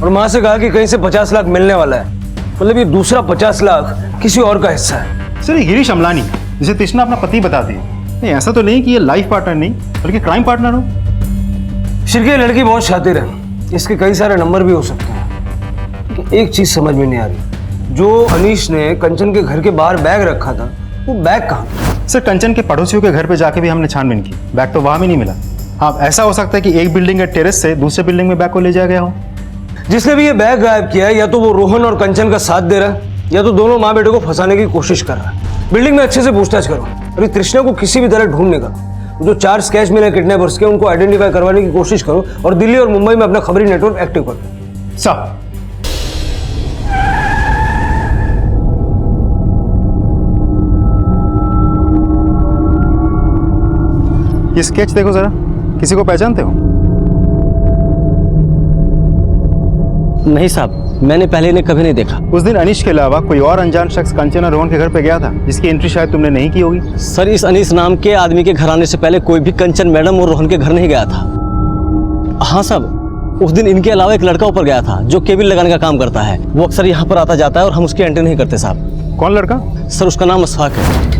और मां से कहा कि कहीं से 50 लाख मिलने वाला है। मतलब ये दूसरा 50 लाख किसी और का हिस्सा है। सर ये गिरीश अमलानी जिसे तृष्णा अपना पति बताती है, नहीं ऐसा तो नहीं कि ये लाइफ पार्टनर नहीं बल्कि क्राइम पार्टनर हो। शिरके लड़की बहुत शातिर है, इसके कई सारे नंबर भी हो सकते हैं। लेकिन एक चीज समझ में नहीं आ रही, जो अनीश ने कंचन के घर के बाहर बैग रखा था वो बैग कहाँ? सर कंचन के पड़ोसियों के घर पे जाके भी हमने छानबीन की, बैग तो वहां भी नहीं मिला। हाँ ऐसा हो सकता है कि एक बिल्डिंग के टेरेस से दूसरे बिल्डिंग में बैग को ले जाया गया हो। जिसने भी ये बैग गायब किया है या तो वो रोहन और कंचन का साथ दे रहा है या तो दोनों माँ बेटे को फंसाने की कोशिश कर रहा है। बिल्डिंग में अच्छे से पूछताछ करो और तृष्णा को किसी भी तरह ढूंढ निकालो। जो 4 स्केच मिले किडनैपर्स के उनको आइडेंटिफाई करवाने की कोशिश करो और दिल्ली और मुंबई में अपना खबरी नेटवर्क एक्टिव करो। साहब ये स्केच देखो जरा, किसी को पहचानते हो? नहीं साहब, मैंने पहले इन्हें कभी नहीं देखा। उस दिन अनीश के अलावा कोई और अनजान शख्स कंचन और रोहन के घर पे गया था जिसकी एंट्री शायद तुमने नहीं की होगी। सर इस अनीश नाम के आदमी के घर आने से पहले कोई भी कंचन मैडम और रोहन के घर नहीं गया था। हाँ साहब, उस दिन इनके अलावा एक लड़का ऊपर गया था जो केबल लगाने का काम करता है। वो अक्सर यहाँ पर आता जाता है और हम उसकी एंट्री नहीं करते साहब। कौन लड़का? सर उसका नाम अशफाक है।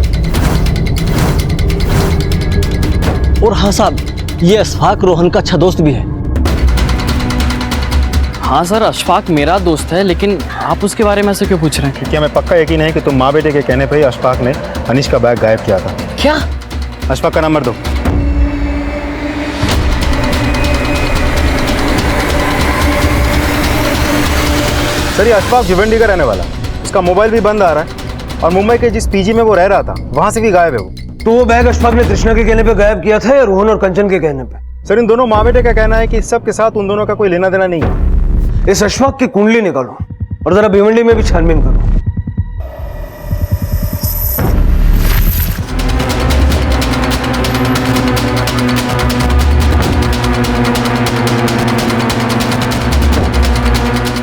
और हाँ साहब, ये अशफाक रोहन का अच्छा दोस्त भी है। हाँ सर, अशफाक मेरा दोस्त है, लेकिन आप उसके बारे में ऐसे क्यों पूछ रहे हैं? क्या मैं पक्का यकीन है कि तुम माँ बेटे के कहने पर ही अशफाक ने अनीश का बैग गायब किया था? क्या? अशफाक का नंबर दो। सर ये अशफाक भिवंडी का रहने वाला, उसका मोबाइल भी बंद आ रहा है और मुंबई के जिस पीजी में वो रह रहा था वहां से भी गायब है वो। तो वो बैग अशफाक ने तृष्णा के कहने पे गायब किया था या रोहन और कंचन के कहने पे? सर इन दोनों माँ बेटे का कहना है कि सब के साथ उन दोनों का कोई लेना देना नहीं है। इस अशफाक की कुंडली निकालो और जरा भिवंडी में भी छानबीन करो।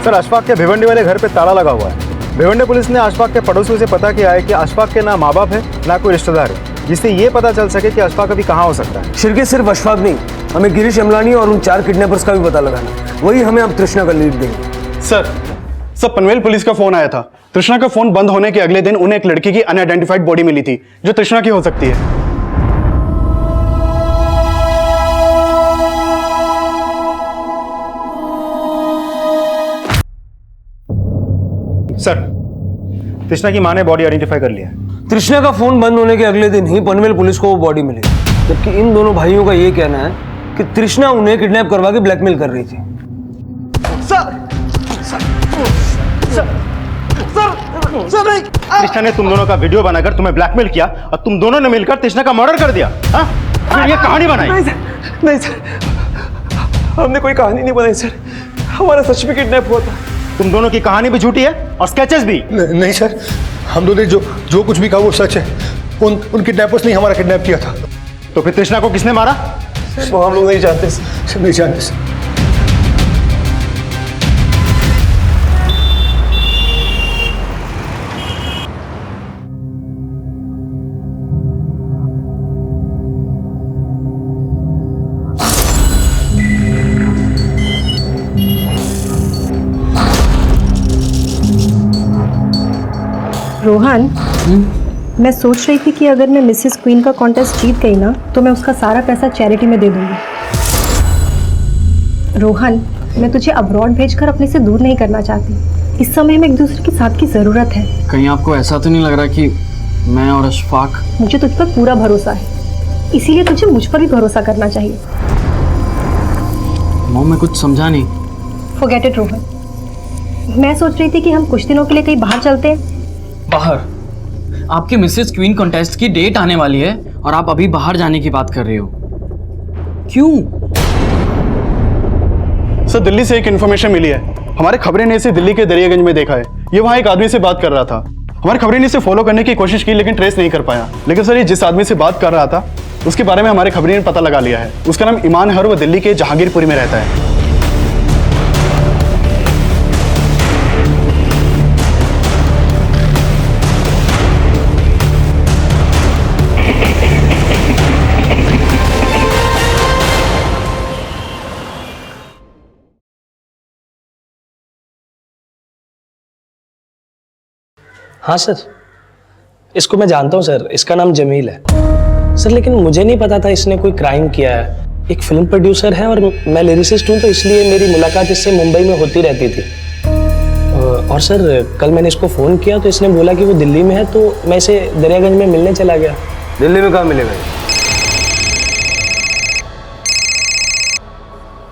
सर अशफाक के भिवंडी वाले घर पे ताला लगा हुआ है। भिवंडी पुलिस ने अशफाक के पड़ोसियों से पता किया है कि अशफाक के ना माँ बाप है ना कोई रिश्तेदार है, जिससे ये पता चल सके कि अशफाक अभी कहाँ हो सकता है। शिरके सिर्फ अशफाक नहीं, हमें गिरीश अमलानी और उन 4 किडनैपर्स का भी पता लगाना, वही हमें अब तृष्णा का लीड देंगे। सर पनवेल पुलिस का फोन आया था। तृष्णा का फोन बंद होने के अगले दिन उन्हें एक लड़की की अनआइडेंटिफाइड बॉडी मिली थी जो तृष्णा की हो सकती है। सर तृष्णा की मां ने बॉडी आइडेंटिफाई कर लिया है। तृष्णा का फोन बंद होने के अगले दिन ही पनवेल पुलिस को वो बॉडी मिली, जबकि इन दोनों भाइयों का ये कहना है कि तृष्णा उन्हें किडनैप करवा के ब्लैकमेल कर रही थी। तृष्णा ने तुम दोनों का वीडियो बनाकर तुम्हें ब्लैकमेल किया और तुम दोनों ने मिलकर तृष्णा का मर्डर कर दिया। हाँ? फिर ये कहानी बनाई। नहीं सर, हमने कोई कहानी नहीं बनाई सर, हमारा सच में किडनैप हुआ था। तुम दोनों की कहानी भी झूठी है और स्केचेस भी। नहीं सर, हम दोनों ने जो कुछ भी कहा वो सच है। उन किडनैपर्स ने हमारा किडनैप किया था। तो फिर तृष्णा को किसने मारा? वो हम लोग नहीं जानते सर। नहीं जानते सर। रोहन, मैं सोच रही थी कि अगर मैं मिसेस क्वीन का कॉन्टेस्ट जीत गई ना तो मैं उसका सारा पैसा चैरिटी में दे दूंगी। रोहन, मैं तुझे अब्रॉड भेजकर अपने से दूर नहीं करना चाहती। इस समय में एक दूसरे के साथ की जरूरत है। कहीं आपको ऐसा तो नहीं लग रहा कि मैं और अशफाक? मुझे तुझ पर पूरा भरोसा है, इसीलिए तुझे मुझ पर भी भरोसा करना चाहिए। मॉम, मैं कुछ समझा नहीं। फॉरगेट इट रोहन, मैं सोच रही थी कि हम कुछ दिनों के लिए कहीं बाहर चलते हैं। बाहर? आपकी मिसेस क्वीन कॉन्टेस्ट की डेट आने वाली है और आप अभी बाहर जाने की बात कर रहे हो, क्यों? सर, दिल्ली से एक इन्फॉर्मेशन मिली है। हमारे खबरें ने इसे दिल्ली के दरियागंज में देखा है। ये वहाँ एक आदमी से बात कर रहा था। हमारी खबरें ने इसे फॉलो करने की कोशिश की लेकिन ट्रेस नहीं कर पाया। लेकिन सर, ये जिस आदमी से बात कर रहा था उसके बारे में हमारे खबरें ने पता लगा लिया है। उसका नाम ईमान है और वो दिल्ली के जहांगीरपुरी में रहता है। हाँ सर, इसको मैं जानता हूँ सर, इसका नाम जमील है सर, लेकिन मुझे नहीं पता था इसने कोई क्राइम किया है। एक फिल्म प्रोड्यूसर है और मैं लिरिसिस्ट हूँ, तो इसलिए मेरी मुलाकात इससे मुंबई में होती रहती थी। और सर, कल मैंने इसको फ़ोन किया तो इसने बोला कि वो दिल्ली में है, तो मैं इसे दरियागंज में मिलने चला गया। दिल्ली में कहाँ मिलेगा?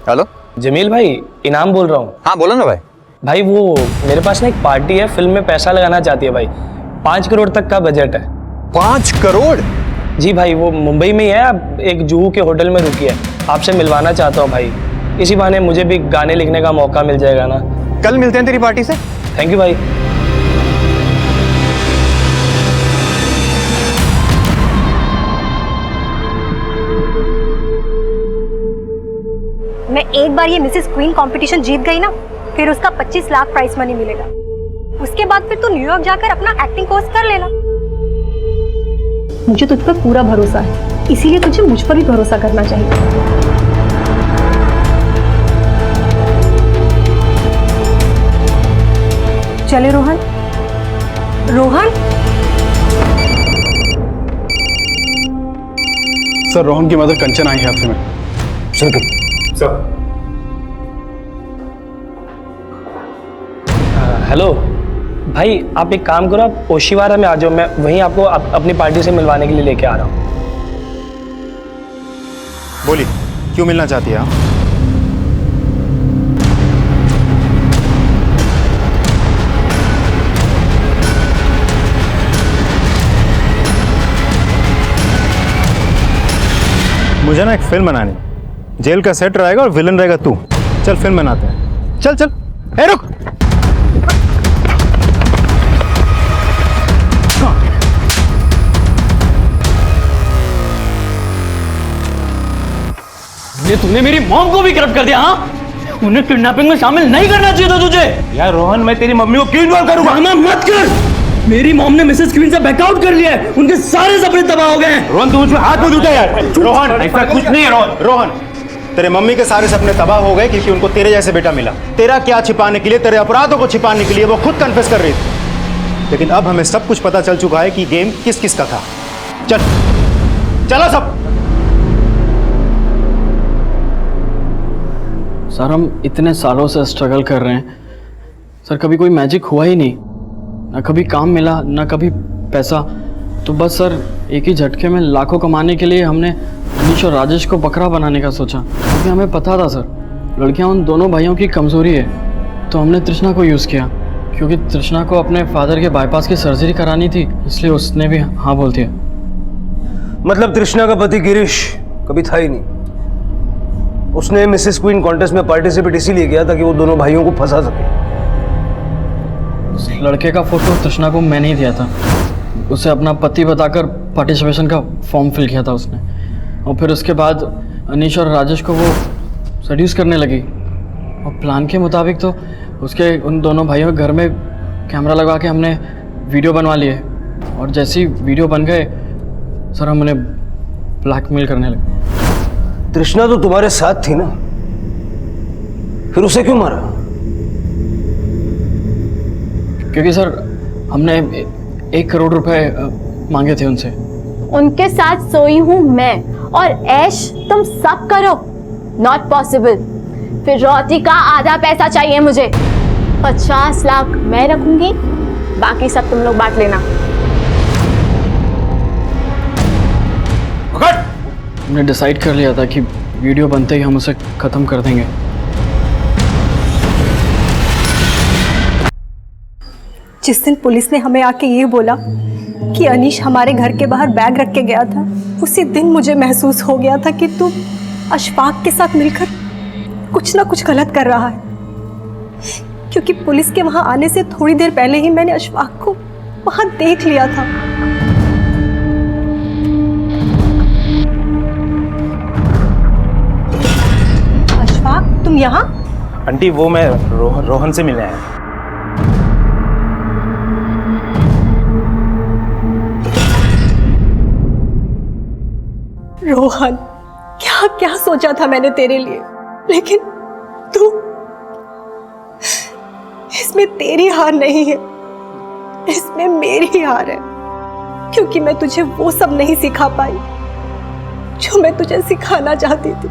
हेलो जमील भाई, इनाम बोल रहा हूँ। हाँ बोलो ना भाई। भाई वो मेरे पास ना एक पार्टी है, फिल्म में पैसा लगाना चाहती है भाई। 5 करोड़ तक का बजट है। 5 करोड़? जी भाई, वो मुंबई में ही है, अब एक जुहू के होटल में रुकी है। आपसे मिलवाना चाहता हूँ भाई, इसी बहाने मुझे भी गाने लिखने का मौका मिल जाएगा ना। कल मिलते हैं तेरी पार्टी से। थैंक यू भाई। मैं एक बार ये मिसेस क्वीन कंपटीशन जीत गई ना, फिर उसका 25 लाख प्राइस मनी मिलेगा। उसके बाद फिर तू न्यूयॉर्क जाकर अपना एक्टिंग कोर्स कर लेना। मुझे तुझ पर पूरा भरोसा है, इसीलिए तुझे मुझ पर भी भरोसा करना चाहिए। चले रोहन। रोहन? सर, रोहन की मदर कंचन आई है आपसे मिलने। सर। हेलो भाई, आप एक काम करो, आप ओशिवारा में आ जाओ, मैं वहीं आपको अपनी पार्टी से मिलवाने के लिए लेके आ रहा हूँ। बोलिए, क्यों मिलना चाहती है आप? मुझे ना एक फिल्म बनानी, जेल का सेट रहेगा और विलन रहेगा तू। चल फिल्म बनाते हैं, चल चल। ए रुक, तूने मेरी मॉम को भी गिरफ्तार कर दिया? हाँ, उन्हें किडनैपिंग में शामिल नहीं करना चाहिए था तुझे। यार रोहन, मैं तेरी मम्मी को क्यों इन्वॉल्व करूंगा? मत कर। मेरी मॉम ने मिसेस क्वीन से बैकआउट कर लिया है, उनके सारे सपने तबाह हो गए। रोहन, तू मुझे हाथ मत उठा यार। रोहन, ऐसा कुछ नहीं है। रोहन, तेरे मम्मी के सारे सपने तबाह हो गए क्योंकि उनको तेरे जैसे बेटा मिला। तेरा क्या छिपाने के लिए, तेरे अपराधों को छिपाने के लिए वो खुद कन्फेस कर रही थी। लेकिन अब हमें सब कुछ पता चल चुका है कि गेम किस किस का था। चल चलो सब। सर, हम इतने सालों से स्ट्रगल कर रहे हैं सर, कभी कोई मैजिक हुआ ही नहीं। ना कभी काम मिला, ना कभी पैसा। तो बस सर, एक ही झटके में लाखों कमाने के लिए हमने अनीश और राजेश को बकरा बनाने का सोचा, क्योंकि हमें पता था सर लड़कियां उन दोनों भाइयों की कमजोरी है। तो हमने तृष्णा को यूज़ किया, क्योंकि तृष्णा को अपने फादर के बाईपास की सर्जरी करानी थी, इसलिए उसने भी हाँ बोल दिया। मतलब तृष्णा का पति गिरीश कभी था ही नहीं। उसने मिसेस क्वीन कॉन्टेस्ट में पार्टिसिपेट इसीलिए किया ताकि वो दोनों भाइयों को फंसा सके। उस लड़के का फोटो तृष्णा को मैंने ही दिया था। उसे अपना पति बताकर पार्टिसिपेशन का फॉर्म फिल किया था उसने, और फिर उसके बाद अनीश और राजेश को वो सड्यूस करने लगी। और प्लान के मुताबिक तो उसके उन दोनों भाइयों के घर में कैमरा लगा के हमने वीडियो बनवा लिए, और जैसे ही वीडियो बन गए सर हम उन्हें ब्लैकमेल करने लगे। तृष्णा तो तुम्हारे साथ थी ना, फिर उसे क्यों मारा? क्योंकि सर हमने 1 करोड़ रुपए मांगे थे उनसे। उनके साथ सोई हूं मैं, और ऐश तुम सब करो, नॉट पॉसिबल। फिर रोटी का आधा पैसा चाहिए मुझे। 50 लाख मैं रखूंगी, बाकी सब तुम लोग बांट लेना। हमने डिसाइड कर लिया था कि वीडियो बनते ही हम उसे खत्म कर देंगे। जिस दिन पुलिस ने हमें आके ये बोला कि अनीश हमारे घर के बाहर बैग रख के गया था, उसी दिन मुझे महसूस हो गया था कि तू अशफाक के साथ मिलकर कुछ ना कुछ गलत कर रहा है। क्योंकि पुलिस के वहां आने से थोड़ी देर पहले ही मैंने अशफाक को वहां देख लिया था। अशफाक, तुम यहाँ? आंटी वो मैं रोहन से मिलने आया। रोहन, क्या क्या सोचा था मैंने तेरे लिए, लेकिन तू, इसमें तेरी हार नहीं है, इसमें मेरी हार है। क्योंकि मैं तुझे वो सब नहीं सिखा पाई जो मैं तुझे सिखाना चाहती थी।